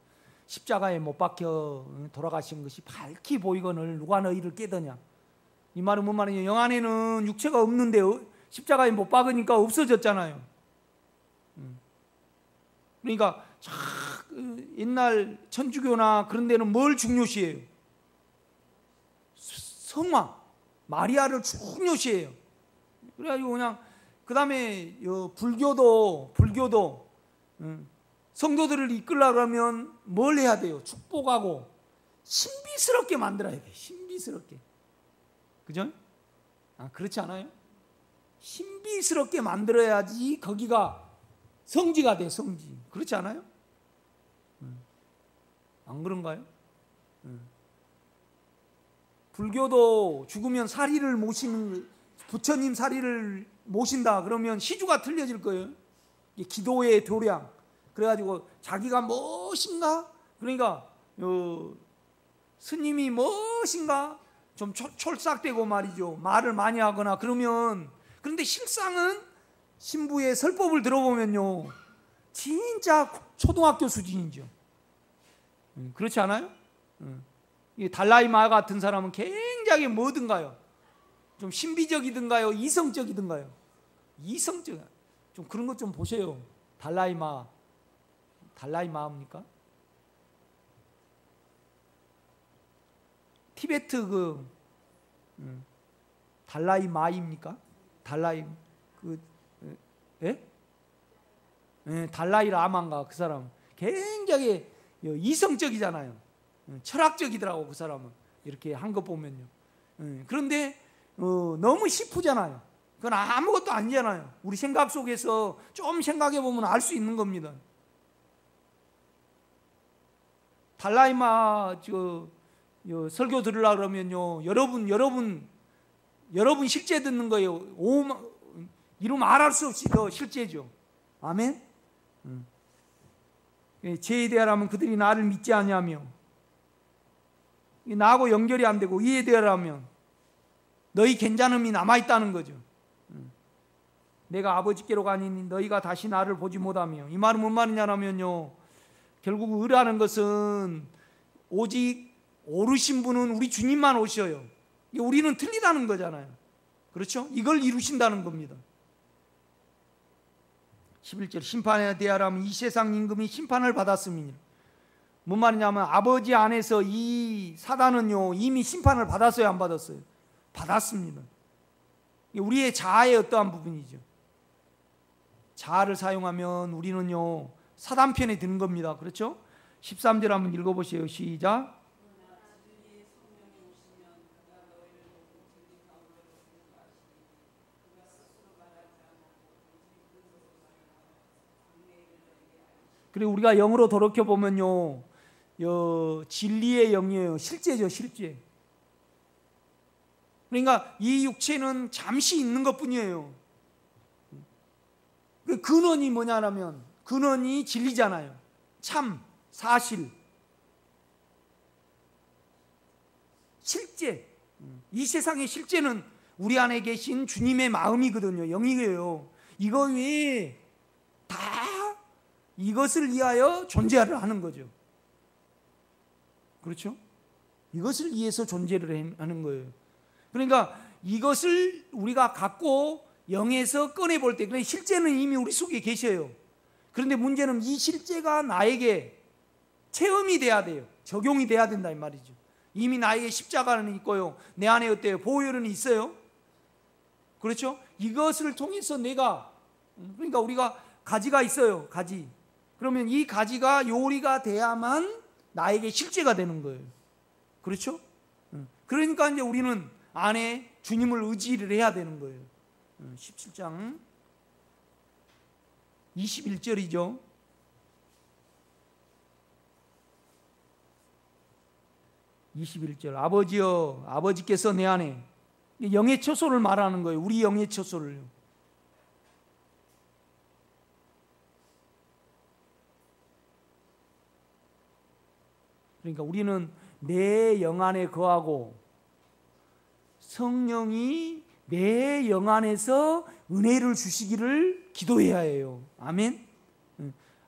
십자가에 못 박혀 돌아가신 것이 밝히 보이거늘 누가 너희를 깨더냐. 이 말은 뭔 말이냐? 영 안에는 육체가 없는데 십자가에 못 박으니까 없어졌잖아요. 그러니까 옛날 천주교나 그런 데는 뭘 중요시해요? 성화, 마리아를 중요시해요. 그래가지고 그냥 그 다음에 불교도 성도들을 이끌려고 하면 뭘 해야 돼요? 축복하고 신비스럽게 만들어야 돼요. 신비스럽게. 그죠? 그렇지 않아요? 신비스럽게 만들어야지 거기가 성지가 돼, 성지. 그렇지 않아요? 안 그런가요? 불교도 죽으면 사리를 모시는, 부처님 사리를 모신다 그러면 시주가 틀려질 거예요. 기도의 도량. 그래가지고 자기가 무엇인가? 그러니까 스님이 무엇인가? 좀 촐싹대고 말이죠. 말을 많이 하거나 그러면, 그런데 실상은 신부의 설법을 들어보면요, 진짜 초등학교 수준이죠. 그렇지 않아요? 달라이마 같은 사람은 굉장히 뭐든가요? 좀 신비적이든가요? 이성적이든가요? 이성적. 좀 그런 것 좀 보세요. 달라이마입니까? 티베트 달라이마입니까? 달라이라마인가 그 사람 굉장히 이성적이잖아요. 철학적이더라고 그 사람은. 이렇게 한 거 보면요. 그런데 너무 시프잖아요. 그건 아무것도 아니잖아요. 우리 생각 속에서 좀 생각해 보면 알 수 있는 겁니다. 달라이마 설교 들으려고 그러면요, 여러분 실제 듣는 거예요. 이루 말할 수 없이 더 실제죠. 아멘. 죄에 대하라면 그들이 나를 믿지 아니하며, 나하고 연결이 안 되고, 이에 대하라면 너희 괜찮음이 남아있다는 거죠. 내가 아버지께로 가니 너희가 다시 나를 보지 못하며. 이 말은 뭔 말이냐면요, 결국 의라는 것은 오직 오르신 분은 우리 주님만 오셔요. 우리는 틀리다는 거잖아요. 그렇죠? 이걸 이루신다는 겁니다. 11절, 심판에 대하라면 이 세상 임금이 심판을 받았음이니라. 뭔 말이냐면 아버지 안에서 이 사단은요 이미 심판을 받았어요, 안 받았어요? 받았습니다. 우리의 자아의 어떠한 부분이죠. 자아를 사용하면 우리는요 사단 편에 드는 겁니다. 그렇죠? 13절 한번 읽어보세요. 시작. 그리고 우리가 영으로 돌이켜보면요, 진리의 영이에요. 실제죠, 실제. 그러니까 이 육체는 잠시 있는 것 뿐이에요. 그 근원이 뭐냐면, 근원이 진리잖아요. 참, 사실. 실제. 이 세상의 실제는 우리 안에 계신 주님의 마음이거든요. 영이에요. 이거 외에 다 이것을 위하여 존재를 하는 거죠. 그렇죠? 이것을 위해서 존재를 하는 거예요. 그러니까 이것을 우리가 갖고 영에서 꺼내볼 때, 그러니까 실제는 이미 우리 속에 계셔요. 그런데 문제는 이 실제가 나에게 체험이 돼야 돼요. 적용이 돼야 된다 이 말이죠. 이미 나에게 십자가는 있고요, 내 안에 어때요? 보혈은 있어요. 그렇죠? 이것을 통해서 내가, 그러니까 우리가 가지가 있어요. 가지. 그러면 이 가지가 요리가 돼야만 나에게 실제가 되는 거예요. 그렇죠? 그러니까 이제 우리는 안에 주님을 의지를 해야 되는 거예요. 17장 21절이죠. 아버지여, 아버지께서 내 안에, 영의 처소를 말하는 거예요. 우리 영의 처소를. 그러니까 우리는 내 영 안에 거하고 성령이 내 영 안에서 은혜를 주시기를 기도해야 해요. 아멘.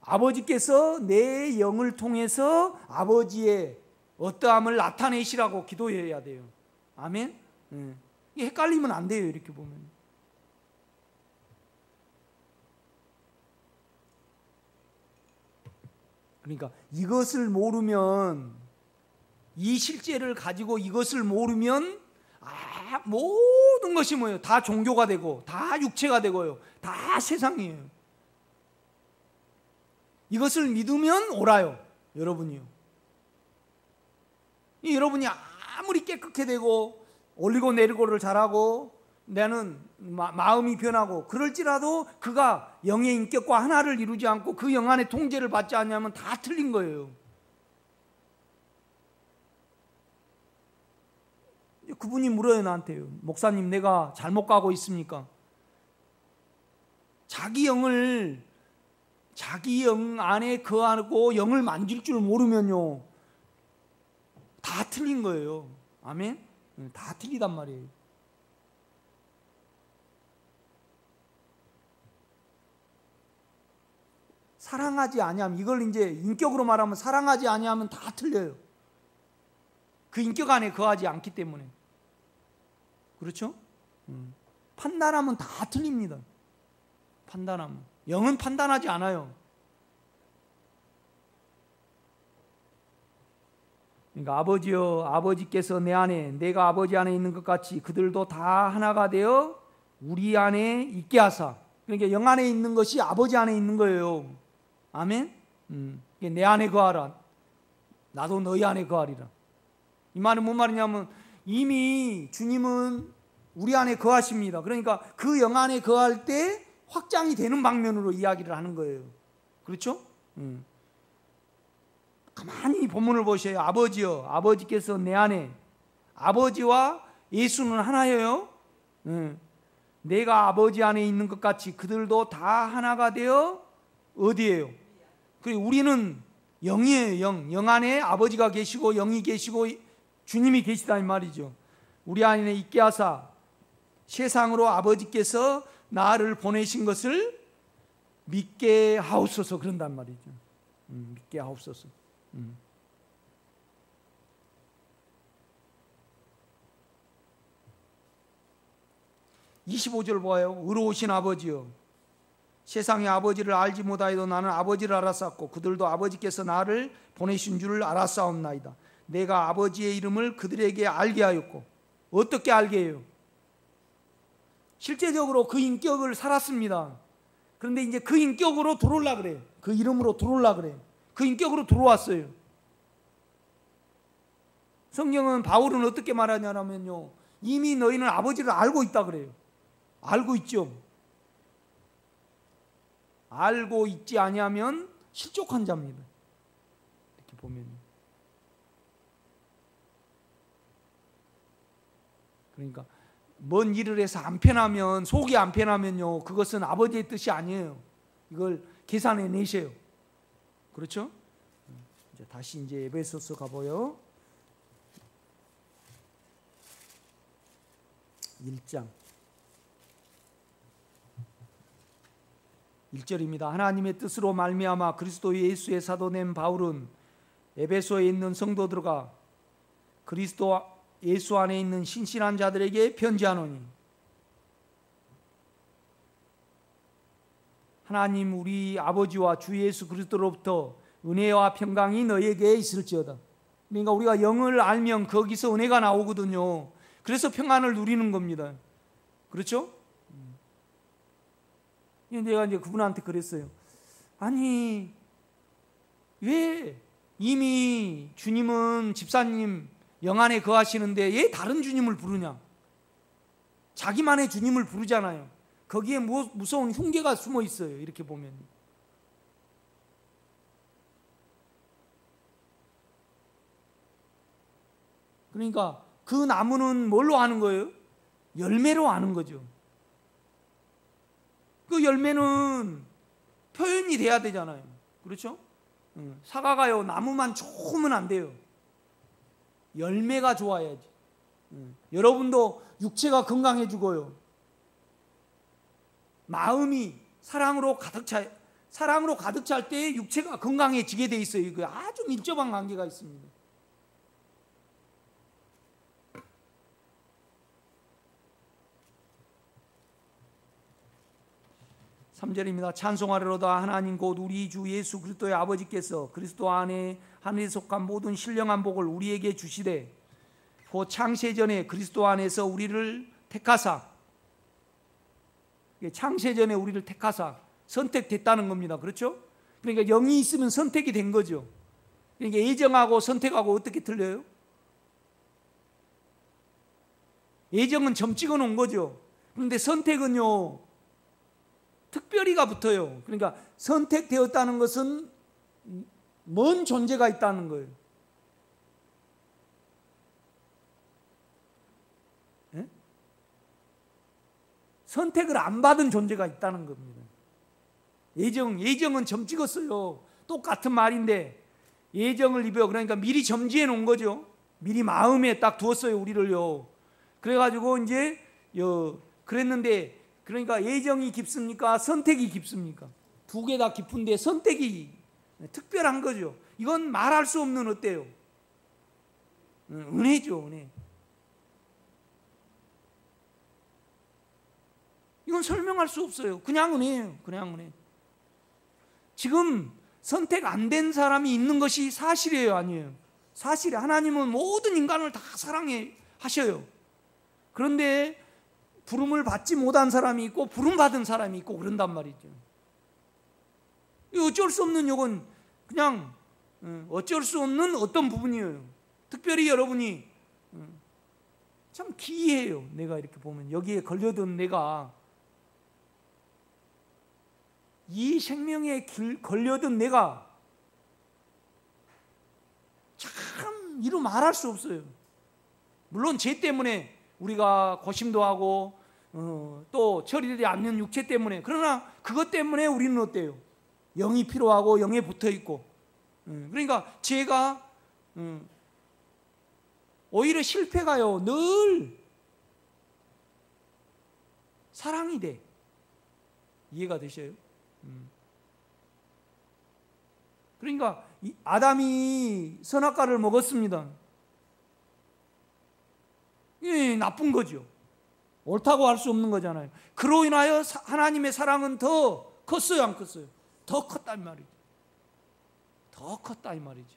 아버지께서 내 영을 통해서 아버지의 어떠함을 나타내시라고 기도해야 돼요. 아멘. 이게 헷갈리면 안 돼요. 이렇게 보면. 그러니까 이것을 모르면, 이 실제를 가지고 이것을 모르면 모든 것이 뭐예요? 다 종교가 되고 다 육체가 되고요. 다 세상이에요. 이것을 믿으면 옳아요. 여러분이요. 여러분이 아무리 깨끗해 되고 올리고 내리고를 잘하고 나는 마음이 변하고 그럴지라도 그가 영의 인격과 하나를 이루지 않고 그 영 안에 통제를 받지 않냐면 다 틀린 거예요. 그분이 물어요, 나한테요. 목사님, 내가 잘못 가고 있습니까? 자기 영 안에 거하고 영을 만질 줄 모르면요, 다 틀린 거예요. 아멘? 다 틀리단 말이에요. 사랑하지 아니하면, 이걸 이제 인격으로 말하면 사랑하지 아니하면 다 틀려요. 그 인격 안에 거하지 않기 때문에. 그렇죠? 판단하면 다 틀립니다. 판단하면. 영은 판단하지 않아요. 그러니까 아버지여, 아버지께서 내 안에, 내가 아버지 안에 있는 것 같이 그들도 다 하나가 되어 우리 안에 있게 하사. 그러니까 영 안에 있는 것이 아버지 안에 있는 거예요. 아멘? 내 안에 거하라. 나도 너희 안에 거하리라. 이 말은 뭔 말이냐면 이미 주님은 우리 안에 거하십니다. 그러니까 그 영 안에 거할 때 확장이 되는 방면으로 이야기를 하는 거예요. 그렇죠? 가만히 본문을 보셔요. 아버지여, 아버지께서 내 안에. 아버지와 예수는 하나예요. 내가 아버지 안에 있는 것 같이 그들도 다 하나가 되어 어디예요? 그리고 우리는 영이에요. 영 안에 아버지가 계시고 영이 계시고 주님이 계시다 이 말이죠. 우리 안에 있게 하사 세상으로 아버지께서 나를 보내신 것을 믿게 하옵소서. 그런단 말이죠. 믿게 하옵소서. 25절 보아요. 의로우신 아버지여, 세상의 아버지를 알지 못하여도 나는 아버지를 알았었고 그들도 아버지께서 나를 보내신 줄을 알았사옵나이다. 내가 아버지의 이름을 그들에게 알게 하였고. 어떻게 알게 해요? 실제적으로 그 인격을 살았습니다. 그런데 이제 그 인격으로 들어오려고 그래요. 그 이름으로 들어오려고 그래요. 그 인격으로 들어왔어요. 성경은, 바울은 어떻게 말하냐면요, 이미 너희는 아버지를 알고 있다 그래요. 알고 있죠. 알고 있지 아니하면 실족한 자입니다. 이렇게 보면. 그러니까 뭔 일을 해서 안 편하면, 속이 안 편하면요, 그것은 아버지의 뜻이 아니에요. 이걸 계산해 내셔요. 그렇죠? 이제 다시 이제 에베소서 가보요. 1장 1절입니다. 하나님의 뜻으로 말미암아 그리스도 예수의 사도 된 바울은 에베소에 있는 성도들과 그리스도 예수 안에 있는 신실한 자들에게 편지하노니, 하나님 우리 아버지와 주 예수 그리스도로부터 은혜와 평강이 너에게 있을지어다. 그러니까 우리가 영을 알면 거기서 은혜가 나오거든요. 그래서 평안을 누리는 겁니다. 그렇죠? 내가 이제 그분한테 그랬어요. 아니, 왜 이미 주님은 집사님 영 안에 거하시는데 왜 다른 주님을 부르냐? 자기만의 주님을 부르잖아요. 거기에 무서운 흉계가 숨어 있어요. 이렇게 보면. 그러니까 그 나무는 뭘로 하는 거예요? 열매로 하는 거죠. 그 열매는 표현이 돼야 되잖아요. 그렇죠? 사과가요, 나무만 좋으면 안 돼요. 열매가 좋아야지. 여러분도 육체가 건강해지고요, 마음이 사랑으로 가득 찰 때 육체가 건강해지게 돼 있어요. 이거 아주 밀접한 관계가 있습니다. 3절입니다. 찬송하리로다. 하나님 곧 우리 주 예수 그리스도의 아버지께서 그리스도 안에 하늘에 속한 모든 신령한 복을 우리에게 주시되 곧 창세전에 그리스도 안에서 우리를 택하사, 창세전에 우리를 택하사 선택됐다는 겁니다. 그렇죠? 그러니까 영이 있으면 선택이 된 거죠. 그러니까 예정하고 선택하고 어떻게 틀려요? 예정은 점 찍어 놓은 거죠. 그런데 선택은요, 특별히가 붙어요. 그러니까 선택되었다는 것은 먼 존재가 있다는 거예요. 예? 선택을 안 받은 존재가 있다는 겁니다. 예정은 점 찍었어요. 똑같은 말인데 예정을 입어, 그러니까 미리 점지해 놓은 거죠. 미리 마음에 딱 두었어요, 우리를요. 그래가지고 이제 그랬는데, 그러니까 예정이 깊습니까? 선택이 깊습니까? 두 개 다 깊은데 선택이 특별한 거죠. 이건 말할 수 없는 어때요? 은혜죠, 은혜. 이건 설명할 수 없어요. 그냥 은혜예요. 그냥 은혜. 지금 선택 안 된 사람이 있는 것이 사실이에요, 아니에요? 사실이에요. 하나님은 모든 인간을 다 사랑해 하셔요. 그런데 부름을 받지 못한 사람이 있고 부름 받은 사람이 있고 그런단 말이죠. 어쩔 수 없는, 이건 그냥 어쩔 수 없는 어떤 부분이에요. 특별히 여러분이 참 기이해요. 내가 이렇게 보면 여기에 걸려든 내가, 이 생명에 걸려든 내가 참 이루 말할 수 없어요. 물론 죄 때문에 우리가 고심도 하고 또 처리되지 않는 육체 때문에, 그러나 그것 때문에 우리는 어때요? 영이 필요하고 영에 붙어 있고, 그러니까 죄가 오히려 실패가요 늘 사랑이 돼. 이해가 되셔요? 그러니까 아담이 선악과를 먹었습니다. 이 나쁜 거죠. 옳다고 할 수 없는 거잖아요. 그로 인하여 하나님의 사랑은 더 컸어요, 안 컸어요? 더 컸단 말이죠. 더 컸다 이 말이죠.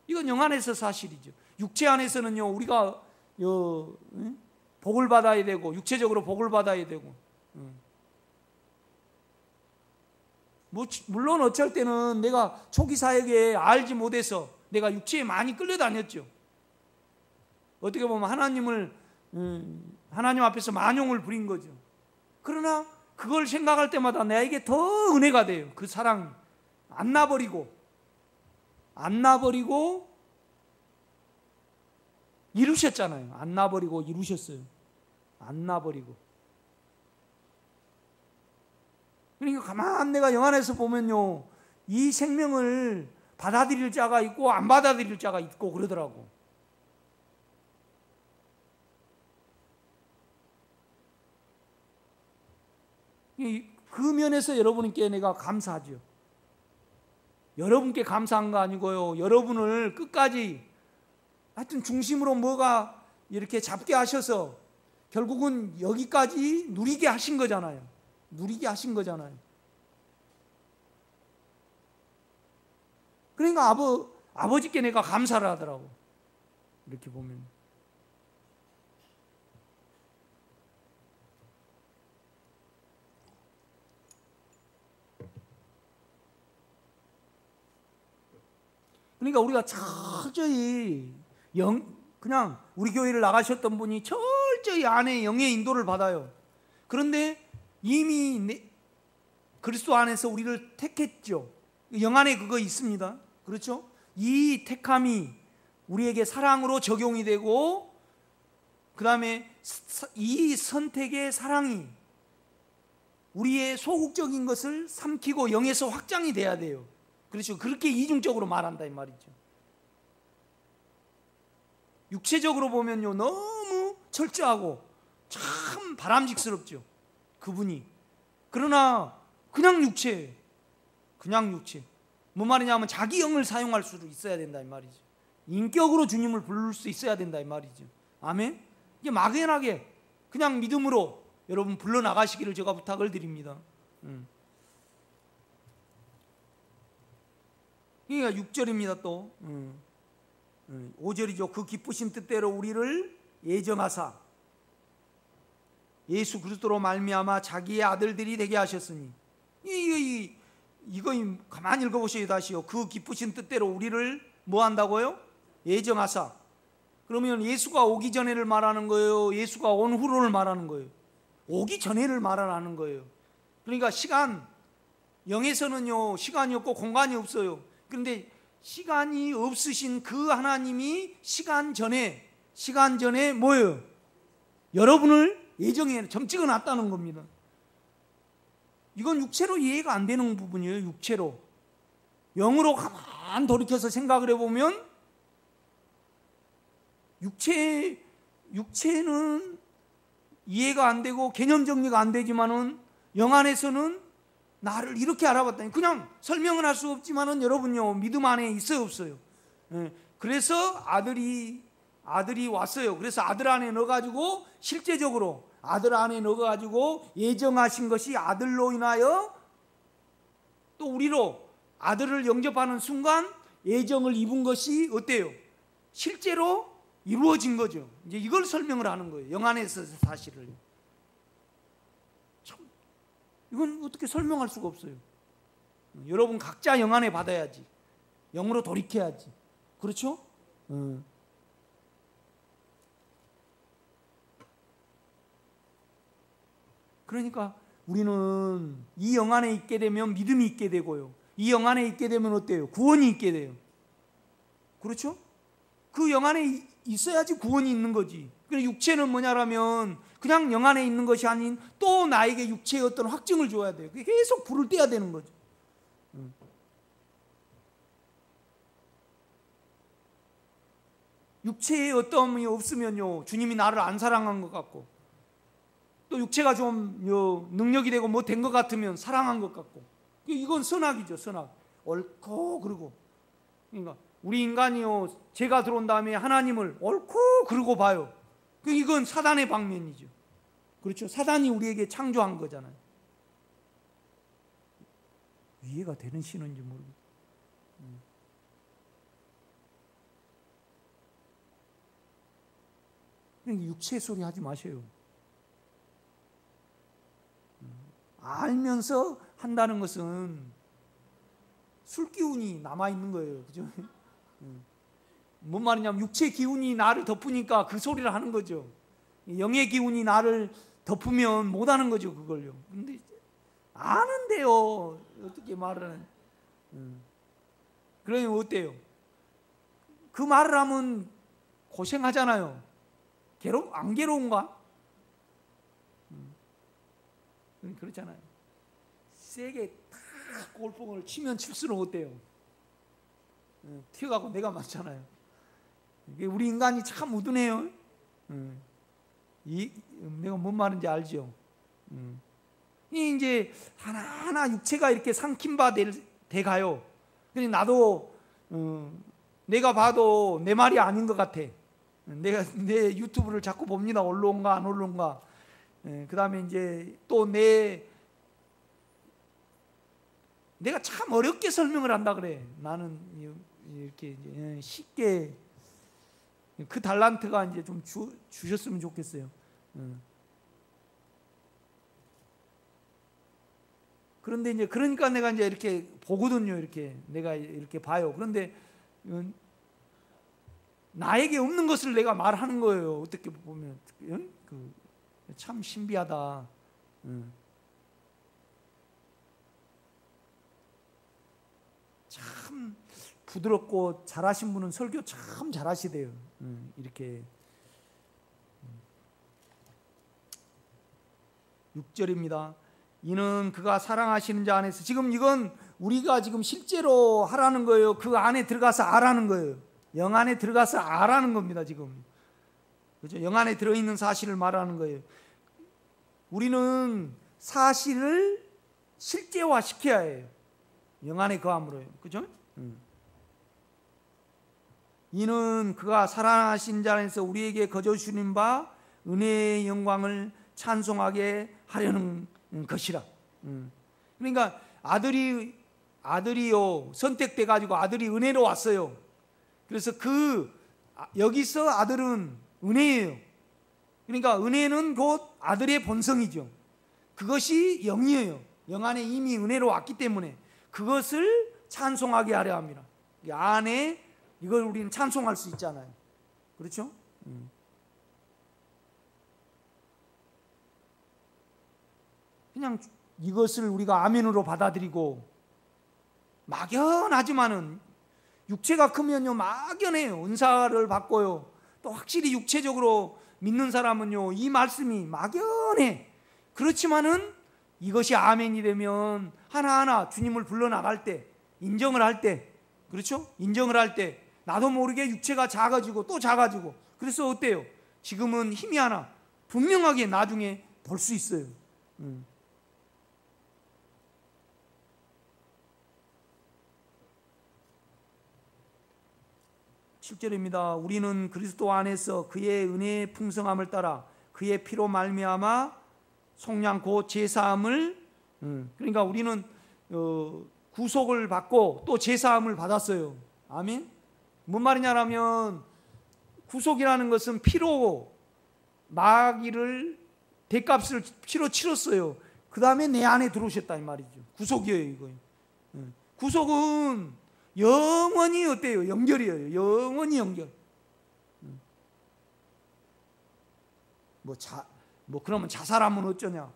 이건 영 안에서 사실이죠. 육체 안에서는요, 우리가 복을 받아야 되고, 육체적으로 복을 받아야 되고, 물론 어쩔 때는 내가 초기 사역에 알지 못해서 내가 육체에 많이 끌려다녔죠. 어떻게 보면 하나님 앞에서 만용을 부린 거죠. 그러나 그걸 생각할 때마다 나에게 더 은혜가 돼요. 그 사랑 안 놔버리고 이루셨잖아요. 안 놔버리고 이루셨어요. 안 놔버리고. 그러니까 가만 내가 영 안에서 보면요, 이 생명을 받아들일 자가 있고 안 받아들일 자가 있고 그러더라고. 그 면에서 여러분께 내가 감사하죠. 여러분께 감사한 거 아니고요, 여러분을 끝까지 하여튼 중심으로 뭐가 이렇게 잡게 하셔서 결국은 여기까지 누리게 하신 거잖아요. 누리게 하신 거잖아요. 그러니까 아버지께 내가 감사를 하더라고. 이렇게 보면. 그러니까 우리가 철저히 그냥 우리 교회를 나가셨던 분이 철저히 안에 영의 인도를 받아요. 그런데 이미 그리스도 안에서 우리를 택했죠. 영 안에 그거 있습니다. 그렇죠? 이 택함이 우리에게 사랑으로 적용이 되고, 그 다음에 이 선택의 사랑이 우리의 소극적인 것을 삼키고 영에서 확장이 돼야 돼요. 그렇죠? 그렇게 이중적으로 말한다 이 말이죠. 육체적으로 보면요, 너무 철저하고 참 바람직스럽죠, 그분이. 그러나 그냥 육체. 뭔 말이냐면 자기 영을 사용할 수 있어야 된다 이 말이죠. 인격으로 주님을 부를 수 있어야 된다 이 말이죠. 아멘. 이게 막연하게 그냥 믿음으로 여러분 불러나가시기를 제가 부탁을 드립니다. 그러니까 6절입니다. 또 5절이죠. 그 기쁘신 뜻대로 우리를 예정하사 예수 그리스도로 말미암아 자기의 아들들이 되게 하셨으니, 이거 가만히 읽어보셔야 다시요. 그 기쁘신 뜻대로 우리를 뭐 한다고요? 예정하사. 그러면 예수가 오기 전에를 말하는 거예요? 예수가 온 후로를 말하는 거예요? 오기 전에를 말하는 거예요. 그러니까 영에서는요 시간이 없고 공간이 없어요. 그런데 시간이 없으신 그 하나님이 시간 전에 뭐예요? 여러분을 예정에 점 찍어 놨다는 겁니다. 이건 육체로 이해가 안 되는 부분이에요. 육체로. 영으로 가만 돌이켜서 생각을 해보면 육체는 이해가 안 되고 개념 정리가 안 되지만은 영 안에서는 나를 이렇게 알아봤다니, 그냥 설명을 할 수 없지만은 여러분요 믿음 안에 있어요 없어요? 그래서 아들이 왔어요. 그래서 아들 안에 넣어가지고 실제적으로 아들 안에 넣어가지고 예정하신 것이 아들로 인하여 또 우리로 아들을 영접하는 순간 예정을 입은 것이 어때요? 실제로 이루어진 거죠. 이제 이걸 설명을 하는 거예요. 영 안에서 사실을. 참, 이건 어떻게 설명할 수가 없어요. 여러분 각자 영 안에 받아야지. 영으로 돌이켜야지. 그렇죠? 그러니까 우리는 이 영 안에 있게 되면 믿음이 있게 되고요. 이 영 안에 있게 되면 어때요? 구원이 있게 돼요. 그렇죠? 그 영 안에 있어야지 구원이 있는 거지. 그래서 육체는 뭐냐라면 그냥 영 안에 있는 것이 아닌 또 나에게 육체의 어떤 확증을 줘야 돼요. 계속 불을 떼야 되는 거죠. 육체의 어떠함이 없으면요 주님이 나를 안 사랑한 것 같고, 또 육체가 좀 능력이 되고 뭐 된 것 같으면 사랑한 것 같고, 이건 선악이죠. 선악. 옳고 그르고. 그러니까 우리 인간이요 죄가 들어온 다음에 하나님을 옳고 그르고 봐요. 이건 사단의 방면이죠. 그렇죠? 사단이 우리에게 창조한 거잖아요. 이해가 되는 신호인지 모르겠어요. 육체 소리 하지 마세요. 알면서 한다는 것은 술 기운이 남아있는 거예요. 그죠? 뭔 말이냐면 육체 기운이 나를 덮으니까 그 소리를 하는 거죠. 영의 기운이 나를 덮으면 못 하는 거죠. 그걸요. 근데 아는데요 어떻게 말을 그러면 어때요? 그 말을 하면 고생하잖아요. 안 괴로운가? 그렇잖아요. 세게 탁 골프공을 치면 칠수록 어때요? 튀어가고 내가 맞잖아요. 우리 인간이 참 우둔해요. 내가 뭔 말인지 알죠? 이제 하나하나 육체가 이렇게 삼킨 바 돼가요. 근데 나도 내가 봐도 내 말이 아닌 것 같아. 내 유튜브를 자꾸 봅니다. 올라온가 안 올라온가. 그 다음에 이제 또 내가 참 어렵게 설명을 한다 그래. 나는 이렇게 이제 쉽게 그 달란트가 이제 좀 주셨으면 좋겠어요. 그런데 이제 그러니까 내가 이제 이렇게 보거든요. 이렇게 내가 이렇게 봐요. 그런데 나에게 없는 것을 내가 말하는 거예요. 어떻게 보면 참 신비하다. 참 부드럽고 잘하신 분은 설교 참 잘하시대요. 이렇게 6절입니다. 이는 그가 사랑하시는 자 안에서, 지금 이건 우리가 지금 실제로 하라는 거예요. 그 안에 들어가서 알아는 거예요. 영 안에 들어가서 알아는 겁니다. 지금 그렇죠? 영 안에 들어있는 사실을 말하는 거예요. 우리는 사실을 실제화 시켜야 해요. 영 안에 거함으로요. 그죠? 이는 그가 사랑하신 자 안에서 우리에게 거저 주신 바 은혜의 영광을 찬송하게 하려는 것이라. 그러니까 아들이 아들이요 선택돼 가지고 아들이 은혜로 왔어요. 그래서 여기서 아들은 은혜예요. 그러니까 은혜는 곧 아들의 본성이죠. 그것이 영이에요. 영 안에 이미 은혜로 왔기 때문에 그것을 찬송하게 하려 합니다. 이 안에 이걸 우리는 찬송할 수 있잖아요. 그렇죠? 그냥 이것을 우리가 아멘으로 받아들이고, 막연하지만은 육체가 크면요 막연해요. 은사를 받고요 또 확실히 육체적으로 믿는 사람은요 이 말씀이 막연해. 그렇지만은 이것이 아멘이 되면 하나하나 주님을 불러나갈 때, 인정을 할 때, 그렇죠? 인정을 할 때 나도 모르게 육체가 작아지고 또 작아지고, 그래서 어때요? 지금은 힘이 하나 분명하게 나중에 볼 수 있어요. 7절입니다. 우리는 그리스도 안에서 그의 은혜의 풍성함을 따라 그의 피로 말미암아 속량 곧 제사함을, 그러니까 우리는 구속을 받고 또 제사함을 받았어요. 아멘. 뭔 말이냐면 구속이라는 것은 피로 마귀를 대값을 피로 치렀어요. 그 다음에 내 안에 들어오셨다 이 말이죠. 구속이에요 이거. 구속은 영원히 어때요? 연결이에요. 영원히 연결. 그러면 자살하면 어쩌냐?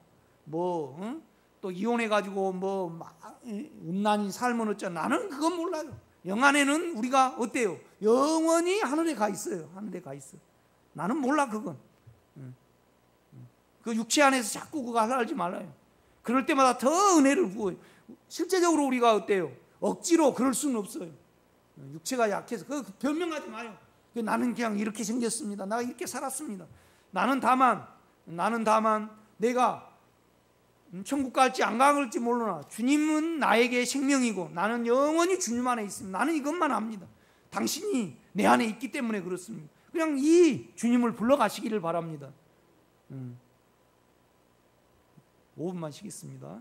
또 이혼해가지고 음란히 살면 어쩌냐? 나는 그건 몰라요. 영 안에는 우리가 어때요? 영원히 하늘에 가 있어요. 하늘에 가 있어. 나는 몰라 그건. 그 육체 안에서 자꾸 그거 하지 말아요. 그럴 때마다 더 은혜를 부어요. 실제적으로 우리가 어때요? 억지로 그럴 수는 없어요. 육체가 약해서 그 변명하지 마요. 나는 그냥 이렇게 생겼습니다. 나 이렇게 살았습니다. 나는 다만 내가 천국 갈지 안 갈지 모르나 주님은 나에게 생명이고 나는 영원히 주님 안에 있습니다. 나는 이것만 압니다. 당신이 내 안에 있기 때문에 그렇습니다. 그냥 이 주님을 불러가시기를 바랍니다. 5분만 쉬겠습니다.